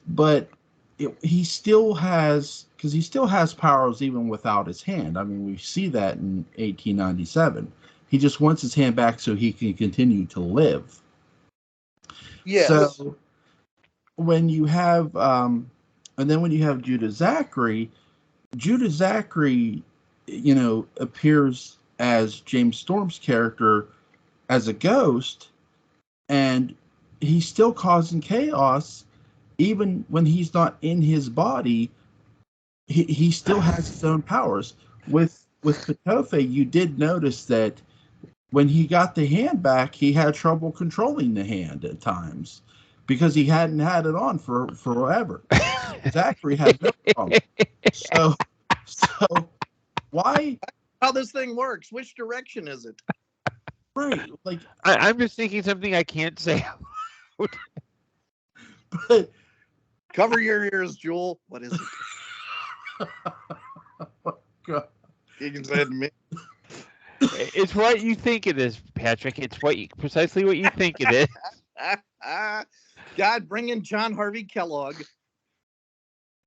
but he still has powers even without his hand. I mean, we see that in 1897. He just wants his hand back so he can continue to live. Yes. So when you have, and then when you have Judah Zachary, you know, appears as James Storm's character as a ghost, and he's still causing chaos. Even when he's not in his body, he still has his own powers. With Patofi, you did notice that when he got the hand back, he had trouble controlling the hand at times because he hadn't had it on for forever. Zachary had no problem. So why? How this thing works? Which direction is it? Right, like I'm just thinking something I can't say. But cover your ears, Joel. What is it? Oh, God. You can say it to me. It's what you think it is, Patrick. It's precisely what you think it is. God, bring in John Harvey Kellogg.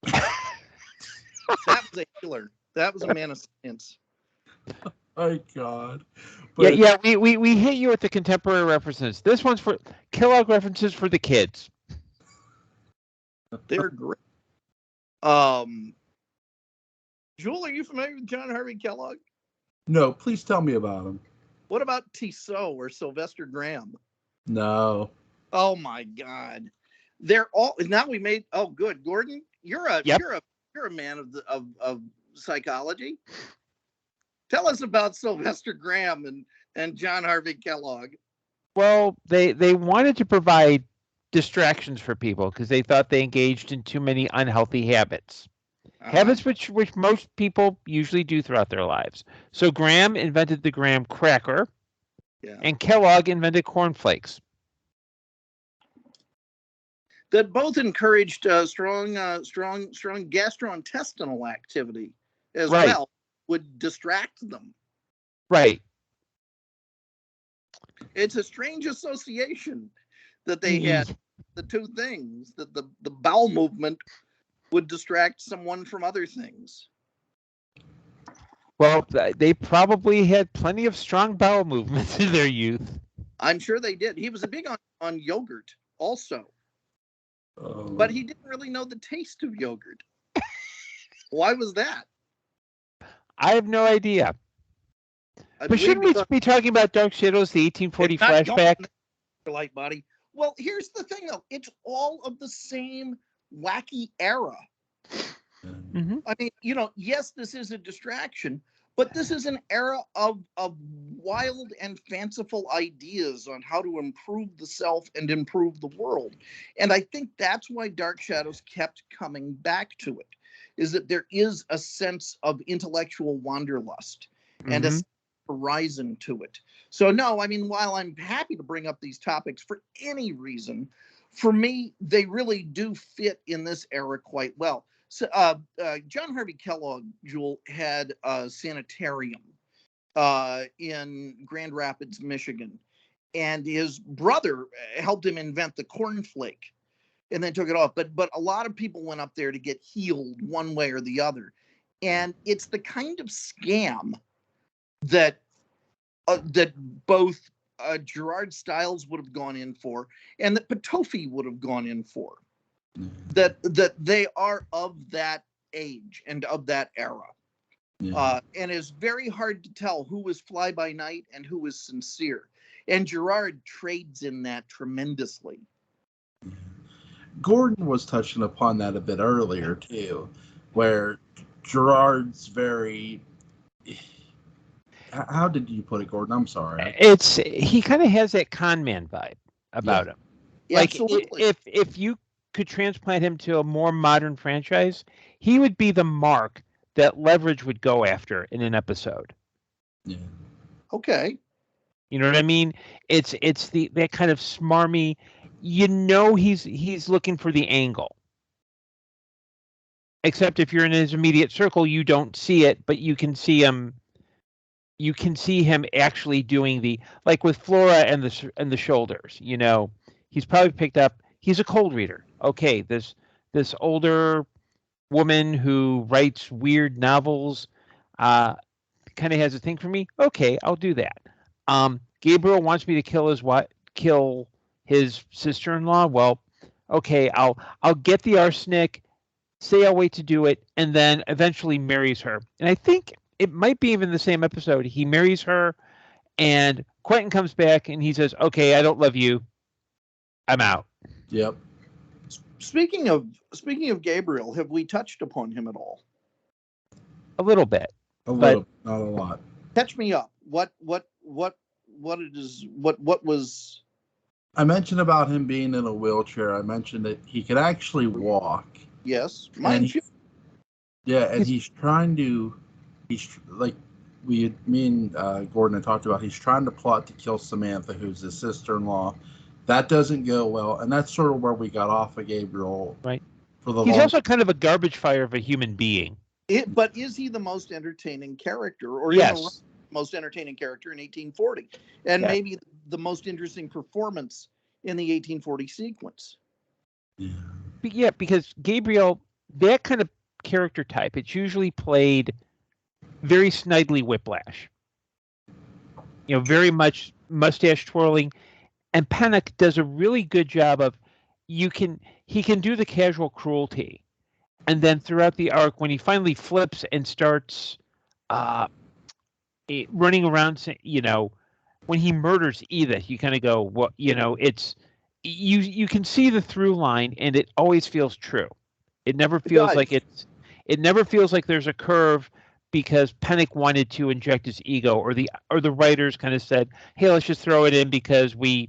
That was a healer. That was a man of science. My God. But, Yeah. We hit you with the contemporary references. This one's for Kellogg references for the kids. They're great. Jewel, are you familiar with John Harvey Kellogg? No, please tell me about him. What about Tissot or Sylvester Graham? No. Oh my God. They're all now we made good. Gordon, you're a man of psychology. Tell us about Sylvester Graham and John Harvey Kellogg. Well, they wanted to provide distractions for people because they thought they engaged in too many unhealthy habits. Habits which most people usually do throughout their lives. So Graham invented the graham cracker, and Kellogg invented cornflakes. That both encouraged strong gastrointestinal activity as well, would distract them. Right. It's a strange association that they had, the two things, that the bowel movement would distract someone from other things. Well, they probably had plenty of strong bowel movements in their youth. I'm sure they did. He was a big on yogurt also. But he didn't really know the taste of yogurt. Why was that? I have no idea. But shouldn't we be talking about Dark Shadows, the 1840 flashback? Light body. Well, here's the thing, though. It's all of the same wacky era. Mm-hmm. I mean, yes, this is a distraction, but this is an era of wild and fanciful ideas on how to improve the self and improve the world. And I think that's why Dark Shadows kept coming back to it, is that there is a sense of intellectual wanderlust and a horizon to it. So no, I mean, while I'm happy to bring up these topics for any reason, for me, they really do fit in this era quite well. So John Harvey Kellogg, Jewel, had a sanitarium in Grand Rapids, Michigan, and his brother helped him invent the cornflake and then took it off. But a lot of people went up there to get healed one way or the other. And it's the kind of scam that both Gerard Stiles would have gone in for and that Patofi would have gone in for. That they are of that age and of that era. And it's very hard to tell who was fly by night and who was sincere. And Gerard trades in that tremendously. Gordon was touching upon that a bit earlier too, where Gerard's very... How did you put it, Gordon? I'm sorry. He kind of has that con man vibe about him. Yeah, like absolutely. if you could transplant him to a more modern franchise, he would be the mark that Leverage would go after in an episode. Yeah. Okay. You know what I mean? It's that kind of smarmy. He's looking for the angle. Except if you're in his immediate circle, you don't see it, but you can see him. You can see him actually doing like with Flora and the shoulders. He's probably picked up. He's a cold reader. Okay, this older woman who writes weird novels, kind of has a thing for me. Okay, I'll do that. Gabriel wants me to kill his sister-in-law. Well, okay, I'll get the arsenic, say I'll wait to do it, and then eventually marries her. And I think it might be even the same episode. He marries her, and Quentin comes back and he says, "Okay, I don't love you. I'm out." Yep. Speaking of Gabriel, have we touched upon him at all? A little bit. A little, not a lot. Catch me up. What it is? What was? I mentioned about him being in a wheelchair. I mentioned that he could actually walk. Yes, and he's trying to. He's like me and Gordon had talked about. He's trying to plot to kill Samantha, who's his sister-in-law. That doesn't go well, and that's sort of where we got off of Gabriel. Right. He's also kind of a garbage fire of a human being. But is he the most entertaining character, or yes, most entertaining character in 1840, and maybe the most interesting performance in the 1840 sequence? Yeah, because Gabriel, that kind of character type, it's usually played very snidely Whiplash. Very much mustache twirling. And Pennock does a really good job of he can do the casual cruelty. And then throughout the arc, when he finally flips and starts running around, when he murders Edith, you kind of go, well, it's you can see the through line, and it always feels true. It never feels like it never feels like there's a curve because Pennock wanted to inject his ego, or the writers kind of said, "Hey, let's just throw it in because we're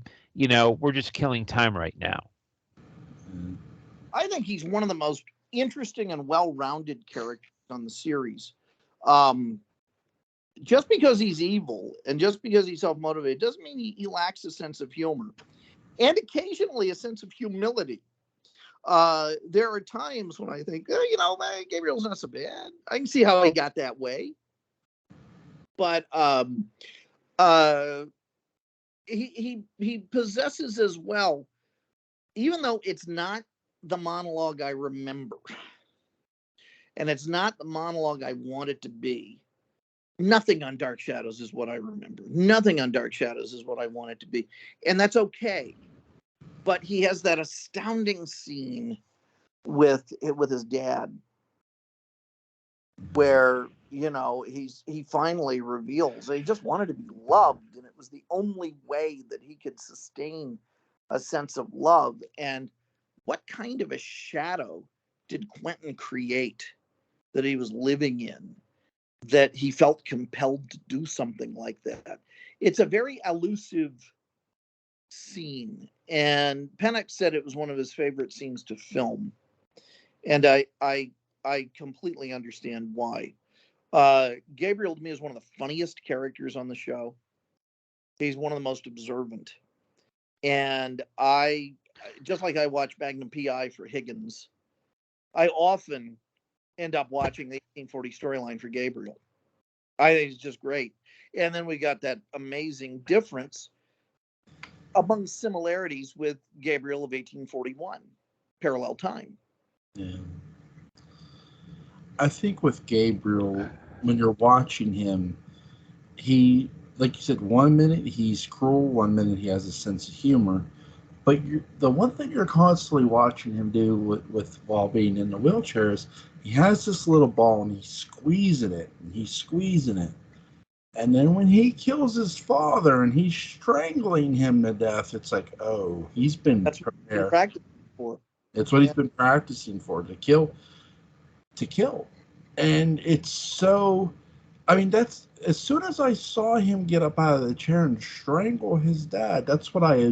just killing time right now." I think he's one of the most interesting and well-rounded characters on the series. Just because he's evil and just because he's self-motivated doesn't mean he lacks a sense of humor, and occasionally a sense of humility. There are times when I think, Gabriel's not so bad. I can see how he got that way. But he possesses as well, even though it's not the monologue I remember, and it's not the monologue I want it to be. Nothing on Dark Shadows is what I remember. Nothing on Dark Shadows is what I want it to be. And that's okay. But he has that astounding scene with his dad where he finally reveals that he just wanted to be loved, and it was the only way that he could sustain a sense of love. And what kind of a shadow did Quentin create that he was living in, that he felt compelled to do something like that? It's a very elusive scene, and Pennock said it was one of his favorite scenes to film, and I completely understand why. Gabriel to me is one of the funniest characters on the show. He's one of the most observant, and I, just like I watch Magnum PI for Higgins, I often end up watching the 1840 storyline for Gabriel. I think it's just great. And then we got that amazing difference among similarities with Gabriel of 1841, Parallel Time. Yeah. I think with Gabriel, when you're watching him, he, like you said, 1 minute he's cruel, 1 minute he has a sense of humor. But the one thing you're constantly watching him do with while being in the wheelchair is he has this little ball and he's squeezing it and he's squeezing it. And then when he kills his father and he's strangling him to death, it's like, oh, he's been That's what he's been prepared. practicing for. It's what he's been practicing for, to kill. And it's so, I mean, that's, as soon as I saw him get up out of the chair and strangle his dad, that's what I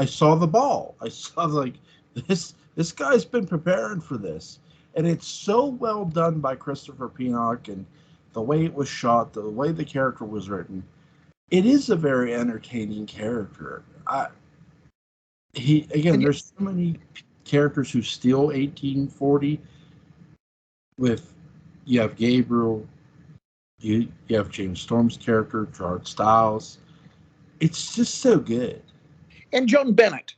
saw the ball. I saw, like, this guy's been preparing for this. And it's so well done by Christopher Pinnock, and the way it was shot, the way the character was written. It is a very entertaining character. There's so many characters who steal 1840. You have Gabriel, you have James Storm's character, Gerard Stiles. It's just so good. And Joan Bennett.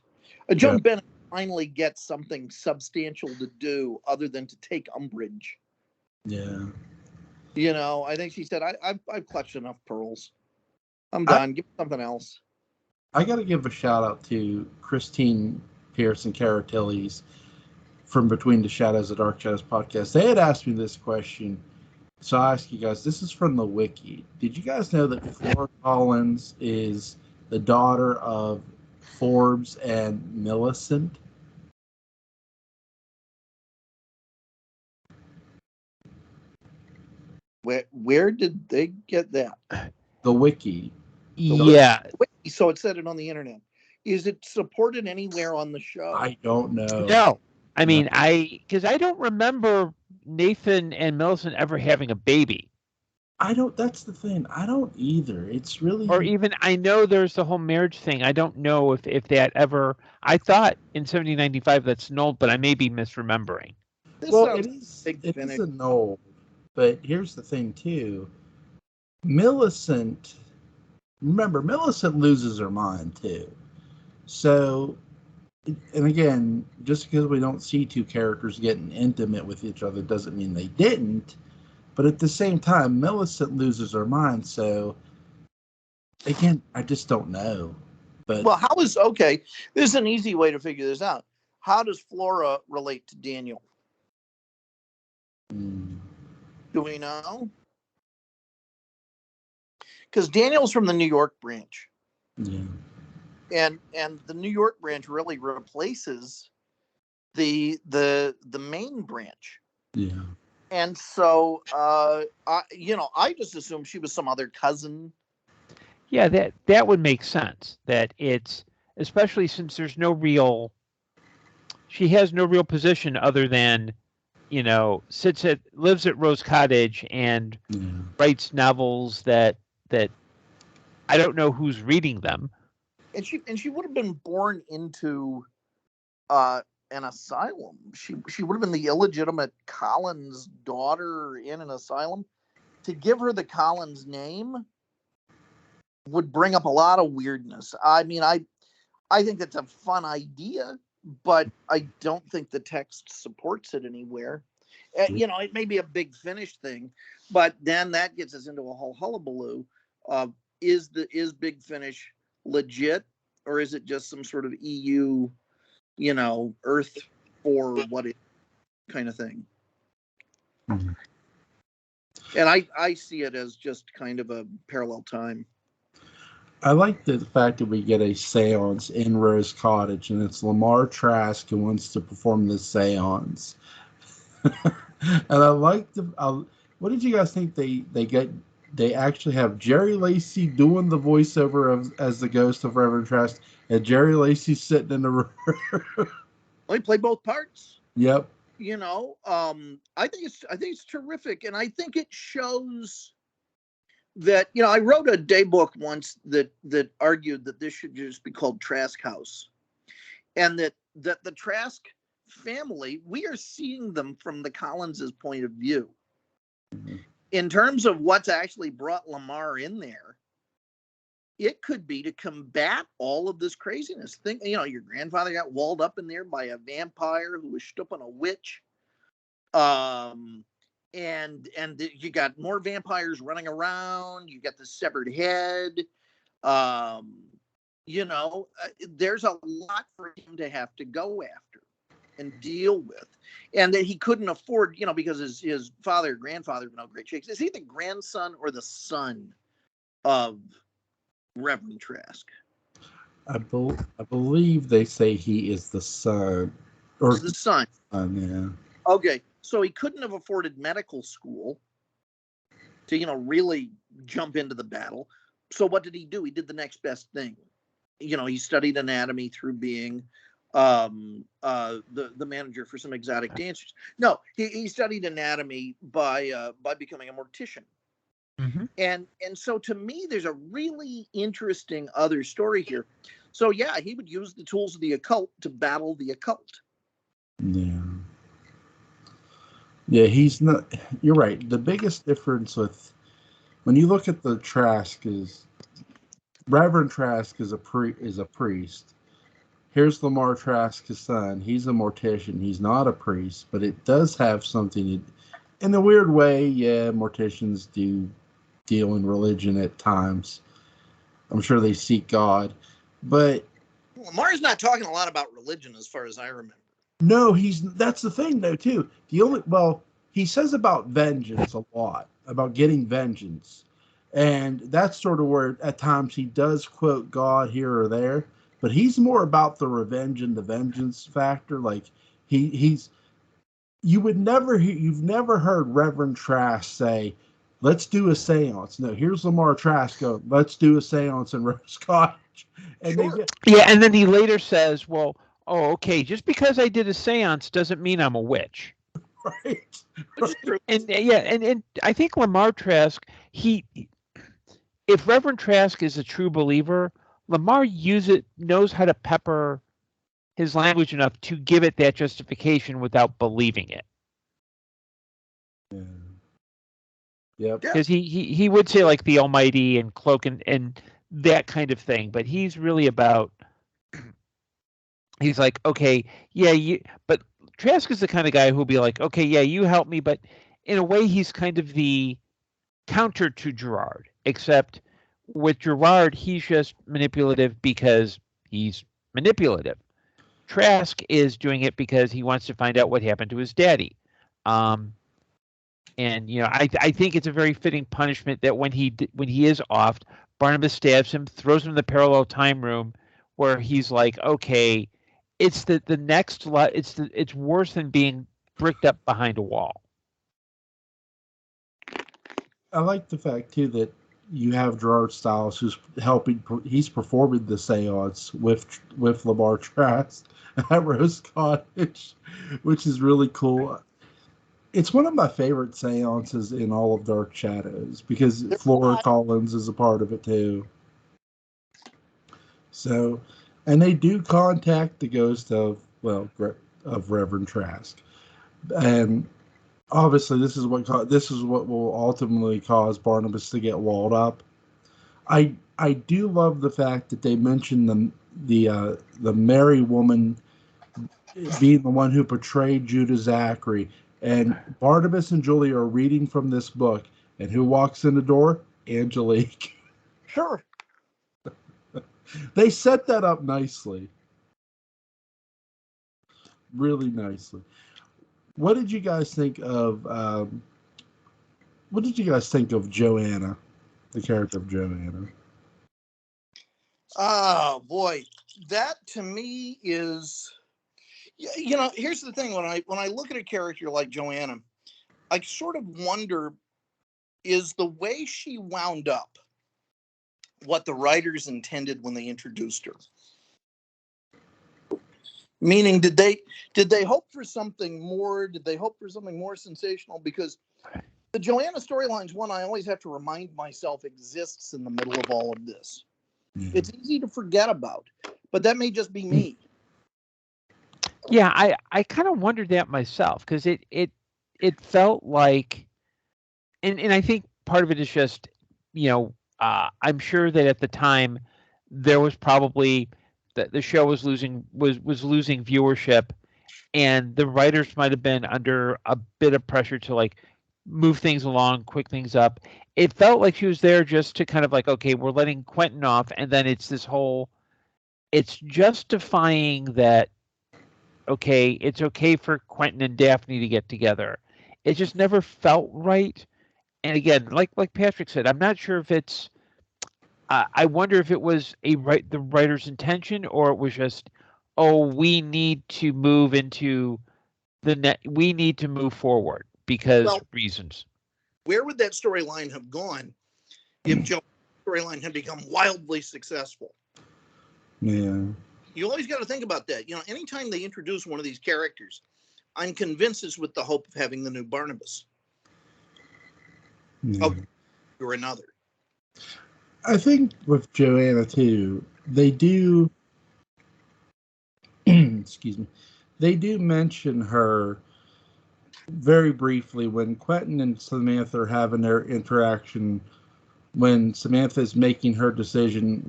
Joan Bennett finally gets something substantial to do other than to take umbrage. Yeah. I think she said, I've clutched enough pearls. I'm done. Give me something else. I got to give a shout out to Christine Pearson Caratellis from Between the Shadows, the Dark Shadows podcast. They had asked me this question. So I ask you guys, this is from the wiki. Did you guys know that Flora Collins is the daughter of Forbes and Millicent? Where did they get that? The wiki. Yeah. So it said it on the internet. Is it supported anywhere on the show? I don't know. No. I mean, because I don't remember Nathan and Millicent ever having a baby. That's the thing. I don't either. It's really. Or even, I know there's the whole marriage thing. I don't know if that ever, I thought in 1795 that's null, but I may be misremembering. It is a null. But here's the thing, too. Millicent loses her mind, too. So, and again, just because we don't see two characters getting intimate with each other doesn't mean they didn't. But at the same time, Millicent loses her mind. So, again, I just don't know. But this is an easy way to figure this out. How does Flora relate to Daniel? Do we know? Because Daniel's from the New York branch. Yeah. And the New York branch really replaces the main branch. Yeah. And so I just assumed she was some other cousin. Yeah, that would make sense. That it's, especially since there's she has no real position other than, lives at Rose Cottage and writes novels that I don't know who's reading them. And she would have been born into an asylum. She would have been the illegitimate Collins daughter in an asylum. To give her the Collins name would bring up a lot of weirdness. I mean, I think that's a fun idea, but I don't think the text supports it anywhere. It may be a Big Finish thing, but then that gets us into a whole hullabaloo of is Big Finish legit, or is it just some sort of EU, Earth for what it kind of thing? And I see it as just kind of a parallel time. I like the fact that we get a seance in Rose Cottage, and it's Lamar Trask who wants to perform this seance. And I like what did you guys think they actually have Jerry Lacey doing the voiceover as the ghost of Reverend Trask, and Jerry Lacey sitting in the room. Well, he played both parts. Yep. I think it's terrific, and I think it shows that, I wrote a day book once that argued that this should just be called Trask House, and that the Trask family, we are seeing them from the Collinses' point of view. Mm-hmm. In terms of what's actually brought Lamar in there, it could be to combat all of this craziness. Think, your grandfather got walled up in there by a vampire who was stupping a witch. And you got more vampires running around. You got the severed head. There's a lot for him to have to go after and deal with, and that he couldn't afford, because his father, grandfather were no great shakes. Is he the grandson or the son of Reverend Trask? I believe they say he is the son, or the son. Yeah. Okay, so he couldn't have afforded medical school to, really jump into the battle. So what did he do? He did the next best thing. He studied anatomy through being the manager for some exotic dancers. No, he studied anatomy by becoming a mortician. Mm-hmm. And so to me, there's a really interesting other story here. So yeah, he would use the tools of the occult to battle the occult. Yeah, he's not. You're right. The biggest difference when you look at the Trask is Reverend Trask is a priest. Here's Lamar Trask, his son. He's a mortician. He's not a priest, but it does have something. In a weird way, yeah, morticians do deal in religion at times. I'm sure they seek God, but Lamar's not talking a lot about religion, as far as I remember. No, that's the thing, though, too. He says about vengeance a lot, about getting vengeance. And that's sort of where, at times, he does quote God here or there. But he's more about the revenge and the vengeance factor. Like, you've never heard Reverend Trask say, let's do a seance. No, here's Lamar Trask going, let's do a seance in Rose Cottage. And sure. And then he later says, well, oh, okay, just because I did a seance doesn't mean I'm a witch. Right. And I think Lamar Trask, if Reverend Trask is a true believer, Lamar knows how to pepper his language enough to give it that justification without believing it. Yeah. Because he would say like the Almighty and cloak and that kind of thing, but he's really about. He's like, okay, yeah, but Trask is the kind of guy who'll be like, okay, yeah, you help me, but in a way, he's kind of the counter to Gerard, except with Gerard, he's just manipulative because he's manipulative. Trask is doing it because he wants to find out what happened to his daddy. And I think it's a very fitting punishment that when he is offed, Barnabas stabs him, throws him in the parallel time room, where he's like, okay, it's the next it's worse than being bricked up behind a wall. I like the fact too that you have Gerard Stiles who's he's performing the seance with Lamar Trask at Rose Cottage, which is really cool. It's one of my favorite seances in all of Dark Shadows because Flora Collins is a part of it too. So, and they do contact the ghost of Reverend Trask, and obviously this is what will ultimately cause Barnabas to get walled up. I do love the fact that they mention the Mary woman being the one who portrayed Judah Zachary, and Barnabas and Julie are reading from this book, and who walks in the door? Angelique. Sure. They set that up nicely. Really nicely. What did you guys think of what did you guys think of Joanna, the character of Joanna? Oh boy, that to me is, here's the thing. When I look at a character like Joanna, I sort of wonder, is the way she wound up what the writers intended when they introduced her? Meaning, did they hope for something more? Did they hope for something more sensational? Because the Joanna storyline's one I always have to remind myself exists in the middle of all of this. Yeah. It's easy to forget about, but that may just be me. Yeah, I kind of wondered that myself, because it felt like, and I think part of it is just, I'm sure that at the time there was probably the show was losing viewership, and the writers might have been under a bit of pressure to like move things along, quick things up. It felt like she was there just to kind of like, okay, we're letting Quentin off, and then it's this whole, it's justifying that, okay, it's okay for Quentin and Daphne to get together. It just never felt right. And again, like Patrick said, I'm not sure if it's, I wonder if it was the writer's intention, or it was just, oh, we need to move into we need to move forward because reasons. Where would that storyline have gone if Joe's storyline had become wildly successful? Yeah. You always got to think about that. Anytime they introduce one of these characters, I'm convinced it's with the hope of having the new Barnabas. Yeah. Or another. I think with Joanna too, they do excuse me, they do mention her very briefly when Quentin and Samantha are having their interaction, when Samantha is making her decision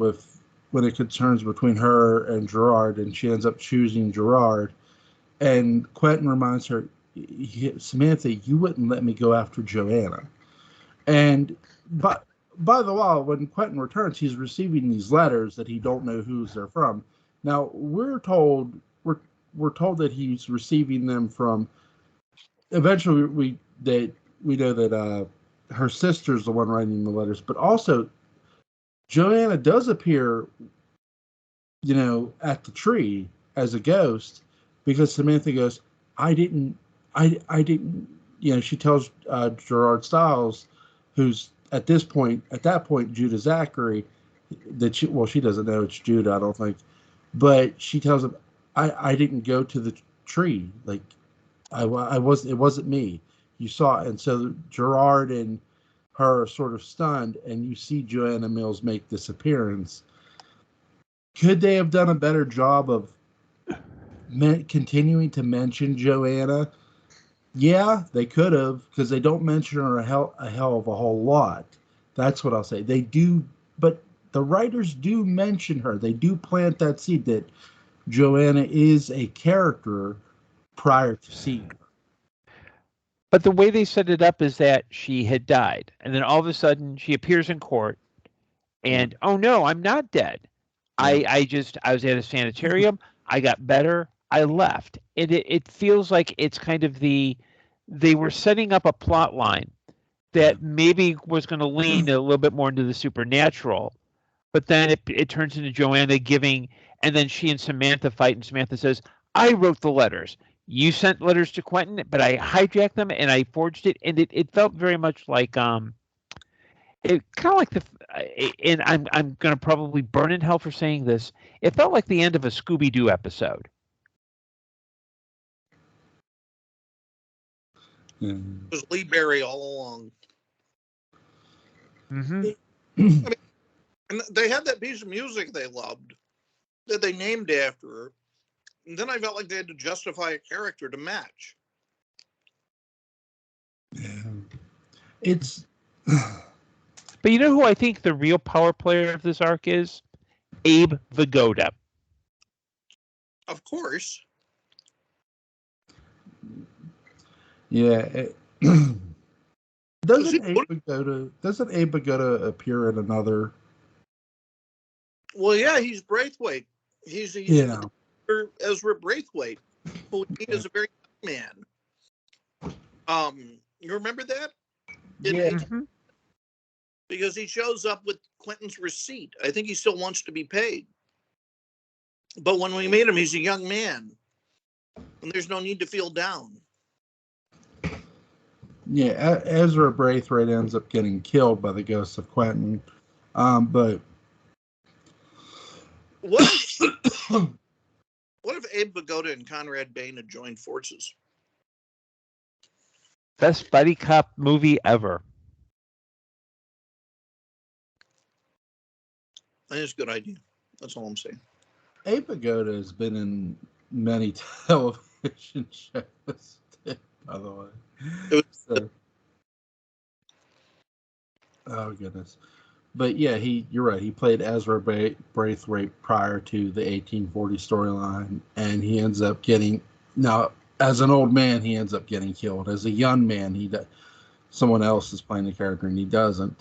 when it concerns between her and Gerard, and she ends up choosing Gerard, and Quentin reminds her, Samantha, you wouldn't let me go after Joanna. And by the while, when Quentin returns, he's receiving these letters that he don't know whose they're from. Now we're told that he's receiving them from. Eventually, we know that her sister's the one writing the letters, but also Joanna does appear, at the tree as a ghost, because Samantha goes, I didn't. She tells Gerard Stiles, who's at that point, Judah Zachary, that she doesn't know it's Judah, I don't think, but she tells him, I didn't go to the tree, like it wasn't me, you saw it. And so Gerard and her are sort of stunned, and you see Joanna Mills make this appearance. Could they have done a better job of continuing to mention Joanna? Yeah, they could have, because they don't mention her a hell of a whole lot. That's what I'll say. They do, but the writers do mention her. They do plant that seed that Joanna is a character prior to seeing her. But the way they set it up is that she had died, and then all of a sudden she appears in court, and oh no, I'm not dead. Yeah. I was at a sanitarium. I got better. I left. It feels like it's kind of they were setting up a plot line that maybe was going to lean a little bit more into the supernatural, but then it turns into Joanna giving, and then she and Samantha fight, and Samantha says, I wrote the letters. You sent letters to Quentin, but I hijacked them and I forged it, and it felt very much like it kind of like and I'm going to probably burn in hell for saying this. It felt like the end of a Scooby-Doo episode. It was Lee Berry all along. Mm-hmm. And they had that piece of music they loved that they named after her. And then I felt like they had to justify a character to match. Yeah. It's... But you know who I think the real power player of this arc is? Abe Vigoda. Of course. Yeah. Doesn't Abe Vigoda appear in another? Well, yeah, he's Braithwaite. He's Ezra Braithwaite, who he is a very young man. You remember that? Yeah. Because he shows up with Clinton's receipt. I think he still wants to be paid. But when we meet him, he's a young man. And there's no need to feel down. Yeah, Ezra Braithwaite ends up getting killed by the ghost of Quentin. But what if Abe Vigoda and Conrad Bain had joined forces? Best buddy cop movie ever. I think it's a good idea. That's all I'm saying. Abe Vigoda has been in many television shows, by the way. Oh goodness. But yeah, you're right. He played Ezra Braithwaite prior to the 1840 storyline, and he ends up getting, now as an old man, he ends up getting killed. As a young man, someone else is playing the character, and he doesn't.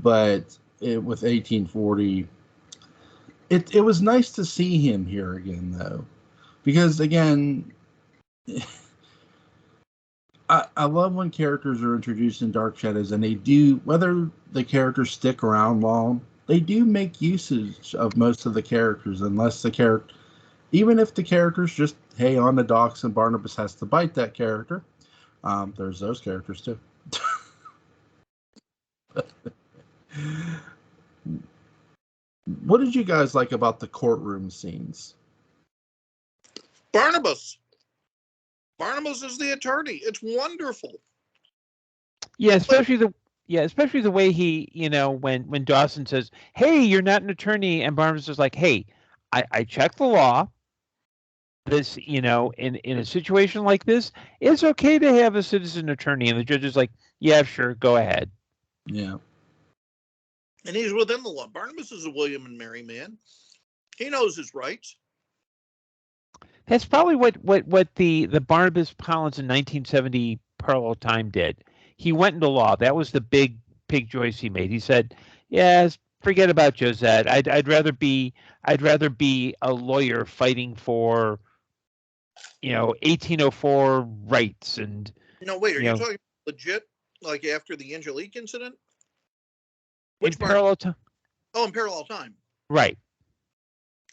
But with 1840, it was nice to see him here again, though, because again, I love when characters are introduced in Dark Shadows, and they do, whether the characters stick around long, they do make usage of most of the characters, unless even if the character's just, hey, on the docks and Barnabas has to bite that character. There's those characters too. What did you guys like about the courtroom scenes? Barnabas is the attorney. It's wonderful. Yeah, especially the way he, when Dawson says, "Hey, you're not an attorney," and Barnabas is like, "Hey, I checked the law. This, in a situation like this, it's okay to have a citizen attorney." And the judge is like, "Yeah, sure, go ahead." Yeah. And he's within the law. Barnabas is a William and Mary man. He knows his rights. That's probably what the Barnabas Collins in 1970 Parallel Time did. He went into law. That was the big choice he made. He said, "Yes, forget about Josette. I'd rather be a lawyer fighting for 1804 rights." And no, wait, are you talking legit, like after the Angelique incident? In Parallel Time. Oh, in Parallel Time. Right.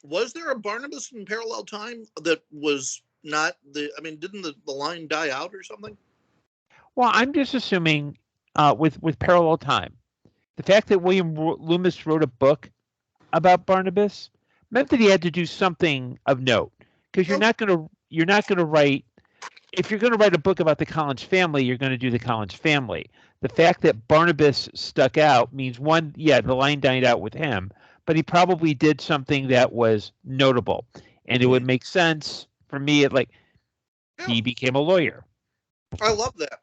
Was there a Barnabas in Parallel Time that was not didn't the line die out or something? Well, I'm just assuming with Parallel Time, the fact that William Loomis wrote a book about Barnabas meant that he had to do something of note, because you're not going to write, if you're going to write a book about the Collins family, you're going to do the Collins family. The fact that Barnabas stuck out means, one, yeah, the line died out with him, but he probably did something that was notable, and it would make sense for me. He became a lawyer. I love that.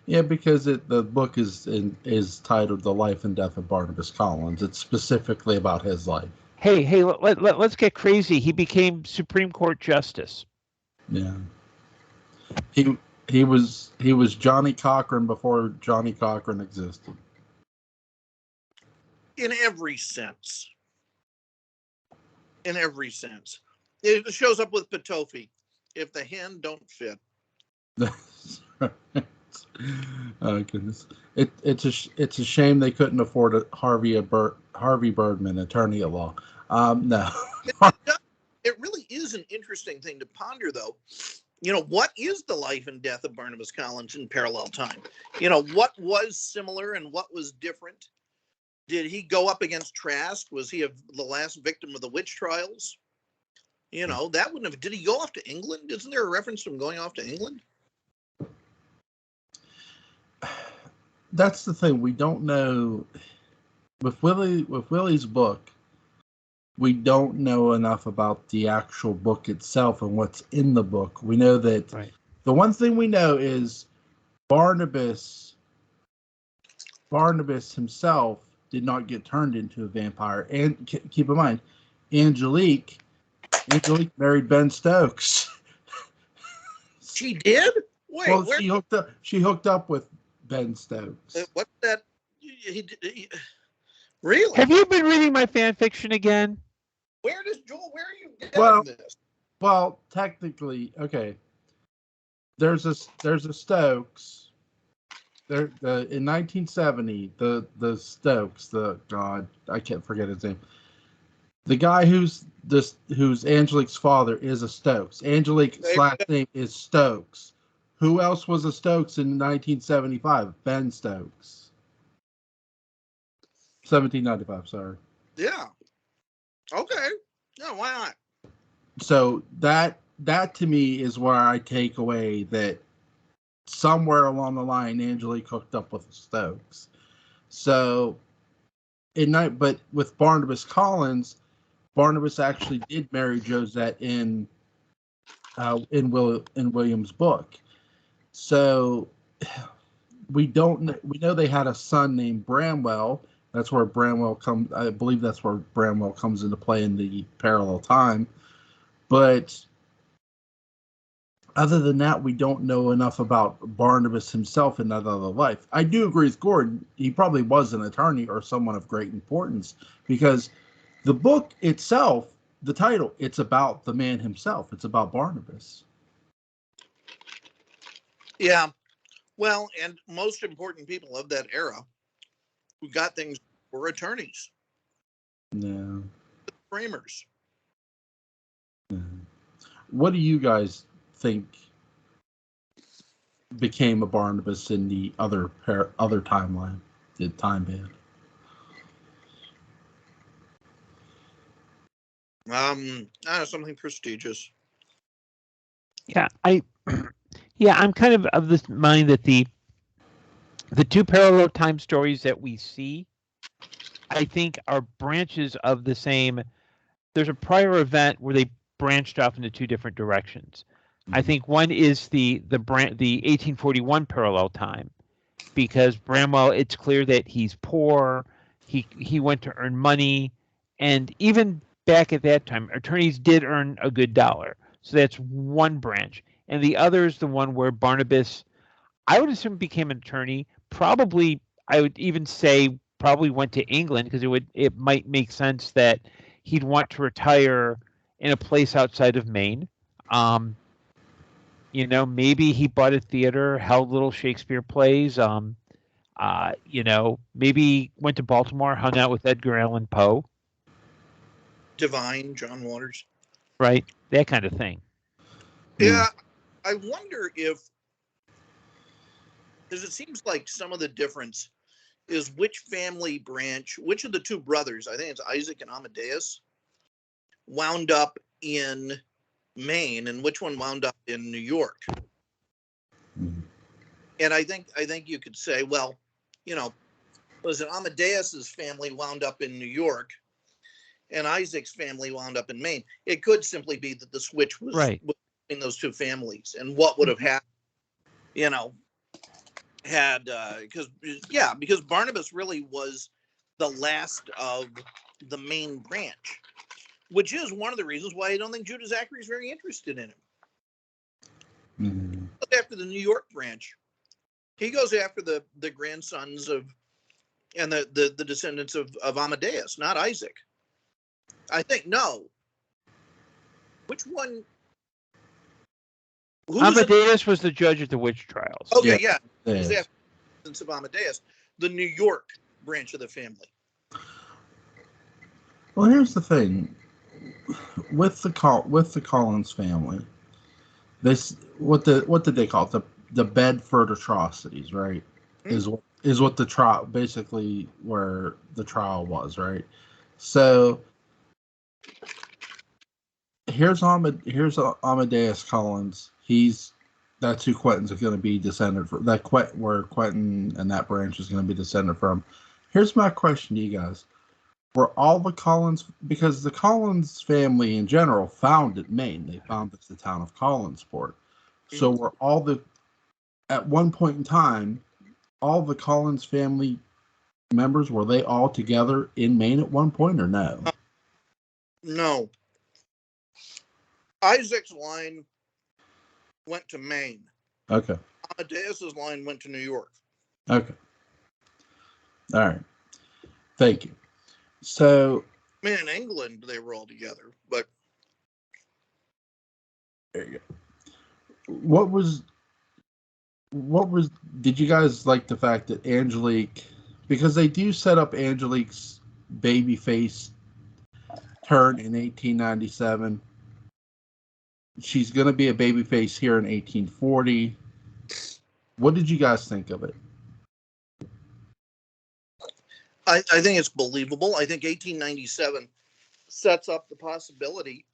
Yeah, because the book is titled "The Life and Death of Barnabas Collins." It's specifically about his life. Hey, let's get crazy. He became Supreme Court Justice. Yeah. He was Johnny Cochran before Johnny Cochran existed. In every sense. It shows up with Patofi. If the hand don't fit. Oh goodness! It's a shame they couldn't afford Harvey Birdman, attorney at law. No. It really is an interesting thing to ponder, though. What is the life and death of Barnabas Collins in Parallel Time? What was similar and what was different? Did he go up against Trask? Was he the last victim of the witch trials? That wouldn't have. Did he go off to England? Isn't there a reference to him going off to England? That's the thing. We don't know. With Willie's book, we don't know enough about the actual book itself and what's in the book. We know that The one thing we know is Barnabas himself did not get turned into a vampire. And keep in mind, Angelique married Ben Stokes. She did? Wait, well, she hooked up with Ben Stokes. What's that? Really? Have you been reading my fan fiction again? Where are you getting this? Well, technically, okay. There's a Stokes, in 1970, the Stokes, I can't forget his name. The guy who's Angelique's father is a Stokes. Angelique's last name is Stokes. Who else was a Stokes in 1975? Ben Stokes. 1795, sorry. Yeah. Okay. Yeah, why not? So that to me is where I take away that somewhere along the line, Angelique hooked up with the Stokes. So, but with Barnabas Collins, Barnabas actually did marry Josette in William's book. So we know they had a son named Bramwell. That's where Bramwell comes. I believe that's where Bramwell comes into play in the parallel time. But other than that, we don't know enough about Barnabas himself in that other life. I do agree with Gordon. He probably was an attorney or someone of great importance, because the book itself, the title, it's about the man himself. It's about Barnabas. Yeah. Well, and most important people of that era who got things were attorneys. Yeah. Framers. Yeah. What do you guys think became a Barnabas in the other timeline, the time band? Something prestigious. Yeah, I'm kind of this mind that the two parallel time stories that we see, I think, are branches of the same. There's a prior event where they branched off into two different directions. I think one is the 1841 parallel time, because Bramwell, it's clear that he's poor. He went to earn money, and even back at that time, attorneys did earn a good dollar. So that's one branch, and the other is the one where Barnabas, I would assume, became an attorney. Probably, I would even say probably went to England, because it might make sense that he'd want to retire in a place outside of Maine. Maybe he bought a theater, held little Shakespeare plays. Maybe went to Baltimore, hung out with Edgar Allan Poe. Divine, John Waters. Right, that kind of thing. Yeah, I wonder if, because it seems like some of the difference is which family branch, which of the two brothers, I think it's Isaac and Amadeus, wound up in Maine, and which one wound up in New York. And I think you could say, well, was it Amadeus's family wound up in New York and Isaac's family wound up in Maine? It could simply be that the switch was right between those two families, and what would have happened, because Barnabas really was the last of the main branch, which is one of the reasons why I don't think Judah Zachary is very interested in him. Mm-hmm. After the New York branch, he goes after the grandsons of and the descendants of Amadeus, not Isaac. I think no. Which one? Amadeus was the judge at the witch trials. Okay, yeah. He's after the descendants of Amadeus, the New York branch of the family. Well, here's the thing with the Collins family. This what did they call it? The Bedford atrocities, right? Mm-hmm. Is what the trial, basically where the trial was, right? So here's Amadeus Collins. That's who Quentin's going to be descended from. Where Quentin and that branch is going to be descended from. Here's my question to you guys: were all the Collins, because the Collins family in general founded Maine, they founded the town of Collinsport. So were at one point in time, all the Collins family members, were they all together in Maine at one point, or no? No. Isaac's line went to Maine. Okay. Amadeus's line went to New York. Okay. All right. Thank you. So, I mean, in England, they were all together, but there you go. What was Did you guys like the fact that Angelique, because they do set up Angelique's babyface turn in 1897. She's going to be a babyface here in 1840. What did you guys think of it? I think it's believable. I think 1897 sets up the possibility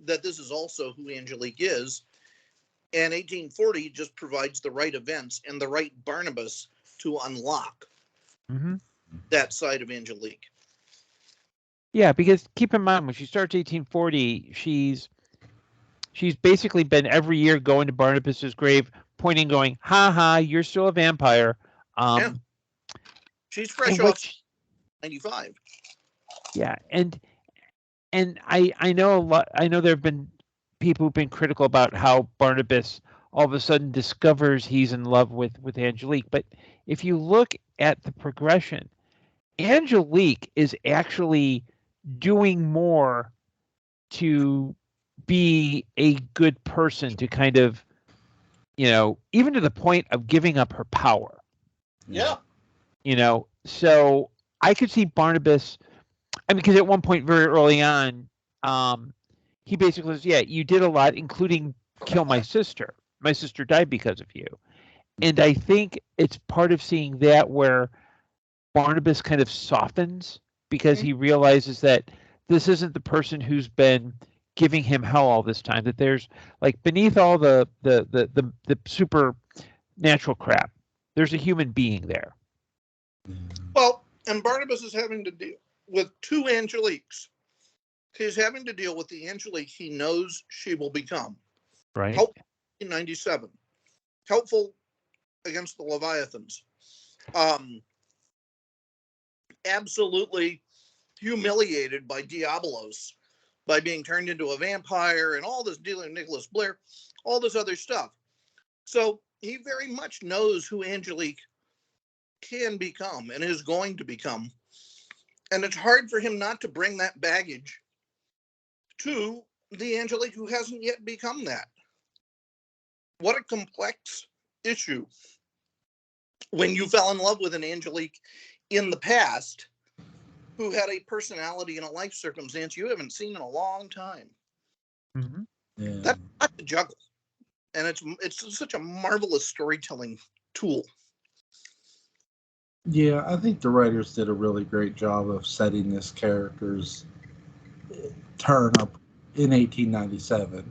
that this is also who Angelique is. And 1840 just provides the right events and the right Barnabas to unlock that side of Angelique. Yeah, because keep in mind, when she starts 1840, she's basically been every year going to Barnabas's grave, pointing, going, "Ha ha, you're still a vampire." Yeah. She's fresh off 95. Yeah, and I know a lot. I know there have been people who've been critical about how Barnabas all of a sudden discovers he's in love with Angelique. But if you look at the progression, Angelique is actually doing more to be a good person, to kind of, even to the point of giving up her power. Yeah. So I could see Barnabas. I mean, because at one point very early on, he basically says, "Yeah, you did a lot, including kill my sister. My sister died because of you." And I think it's part of seeing that where Barnabas kind of softens, because he realizes that this isn't the person who's been giving him hell all this time. That there's, like, beneath all the supernatural crap, there's a human being there. Well, and Barnabas is having to deal with two Angeliques. He's having to deal with the Angelique he knows she will become. Right. Helpful in 97. Helpful against the Leviathans. Absolutely humiliated by Diabolos, by being turned into a vampire and all this, dealing with Nicholas Blair, all this other stuff. So he very much knows who Angelique can become and is going to become. And it's hard for him not to bring that baggage to the Angelique who hasn't yet become that. What a complex issue when you fell in love with an Angelique in the past who had a personality and a life circumstance you haven't seen in a long time. Yeah. That's not to juggle. And it's such a marvelous storytelling tool. Yeah, I think the writers did a really great job of setting this character's turn up in 1897.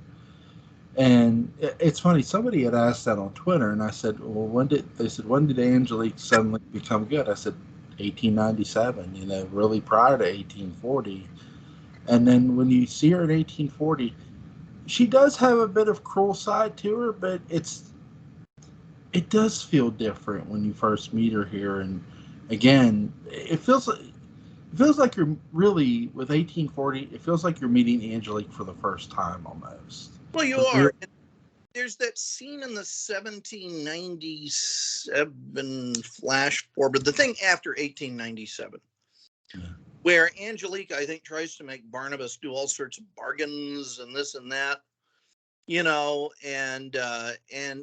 And it's funny, somebody had asked that on Twitter, and I said, well, when did Angelique suddenly become good? I said, 1897, really prior to 1840. And then when you see her in 1840, she does have a bit of cruel side to her, but it does feel different when you first meet her here. And again, it feels like you're really, with 1840, it feels like you're meeting Angelique for the first time almost. Well, you are. There's that scene in the 1797 flash forward, the thing after 1897, where Angelique, I think, tries to make Barnabas do all sorts of bargains and this and that,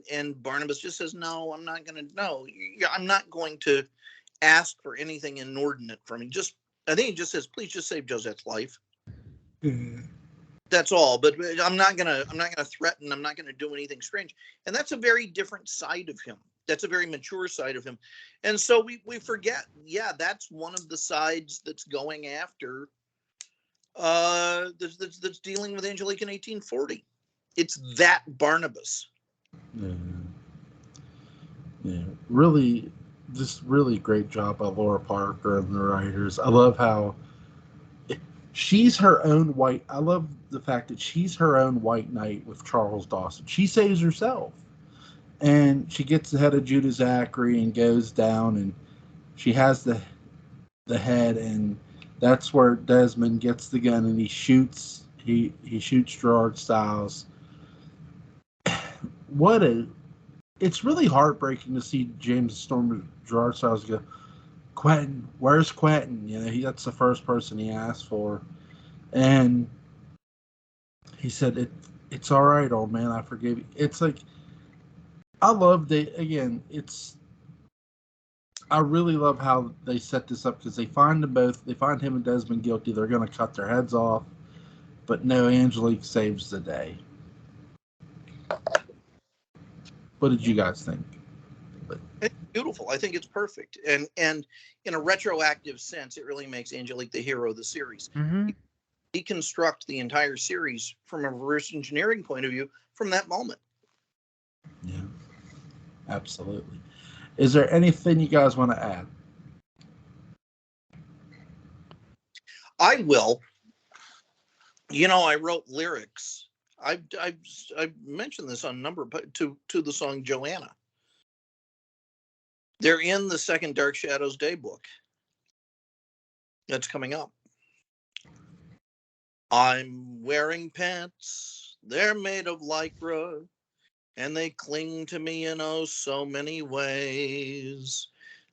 and Barnabas just says, "No, I'm not going to. No, I'm not going to ask for anything inordinate from him. I think he just says, please just save Josette's life." That's all. But I'm not gonna threaten. I'm not gonna do anything strange. And that's a very different side of him. That's a very mature side of him. And so we forget. Yeah, that's one of the sides that's going after. That's dealing with Angelique in 1840. It's that Barnabas. Yeah. Really, just really great job by Laura Parker and the writers. I love how she's her own white. I love the fact that she's her own white knight with Charles Dawson. She saves herself, and she gets the head of Judah Zachary and goes down, and she has the head, and that's where Desmond gets the gun and he shoots. He shoots Gerard Stiles. It's really heartbreaking to see James Storm Gerard Stiles go, "Quentin, where's Quentin?" That's the first person he asked for. And he said, it's all right, old man, I forgive you. It's like, I love I really love how they set this up because they find them both. They find him and Desmond guilty. They're going to cut their heads off, but no, Angelique saves the day. What did you guys think? It's beautiful. I think it's perfect, and in a retroactive sense, it really makes Angelique the hero of the series. Mm-hmm. Deconstruct the entire series from a reverse engineering point of view from that moment. Yeah, absolutely. Is there anything you guys want to add? I will. I wrote lyrics. I've mentioned this on a number to the song Joanna. They're in the second Dark Shadows Day book that's coming up. I'm wearing pants. They're made of lycra, and they cling to me in oh so many ways.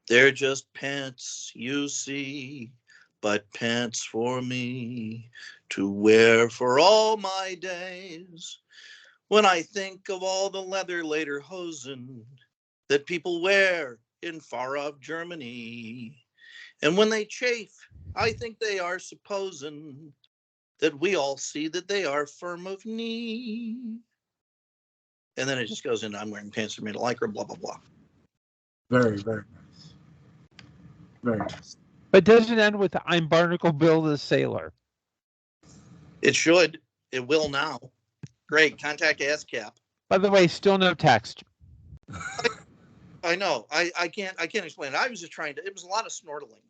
They're just pants, you see, but pants for me to wear for all my days. When I think of all the leather lederhosen that people wear in far-off Germany, and when they chafe, I think they are supposing that we all see that they are firm of knee. And then it just goes into I'm wearing pants that are made of lycra, blah, blah, blah. Very, very nice. Very nice. But does it end with I'm Barnacle Bill the Sailor? It should. It will now. Great. Contact ASCAP. By the way, still no text. I know. I can't explain it. I was just trying to. It was a lot of snortling.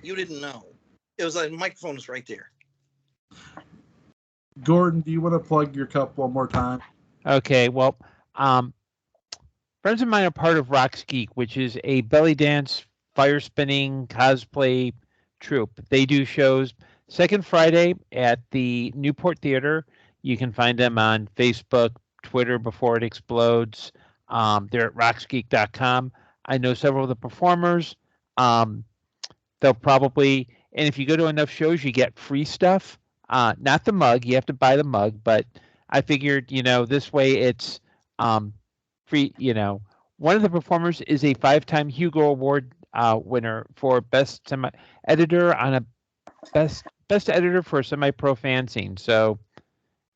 You didn't know. It was like the microphone was right there. Gordon, do you want to plug your cup one more time? Okay, well, friends of mine are part of Rocks Geek, which is a belly dance, fire spinning, cosplay troupe. They do shows second Friday at the Newport Theater. You can find them on Facebook, Twitter before it explodes. They're at rocksgeek.com. I know several of the performers. They'll probably, and if you go to enough shows, you get free stuff. Not the mug. You have to buy the mug, but I figured, this way it's free. One of the performers is a 5-time Hugo Award winner for best editor on a best editor for a semi-pro fanzine. So,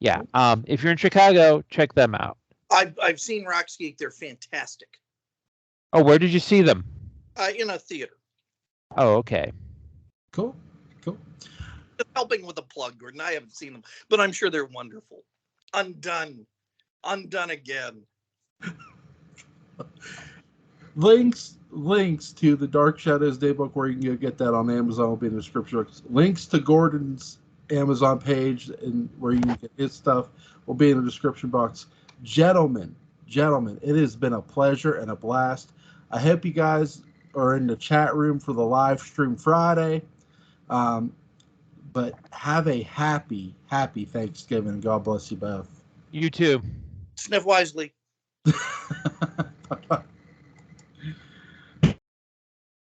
yeah, if you're in Chicago, check them out. I've seen Rocks Geek. They're fantastic. Oh, where did you see them? In a theater. Oh, okay. Cool. Just helping with a plug, Gordon. I haven't seen them, but I'm sure they're wonderful. Undone again. Links to the Dark Shadows Daybook, where you can go get that on Amazon, will be in the description box. Links to Gordon's Amazon page and where you can get his stuff will be in the description box. Gentlemen, it has been a pleasure and a blast. I hope you guys are in the chat room for the live stream Friday. But have a happy Thanksgiving, and God bless you both. You too. Sniff wisely. Bye-bye.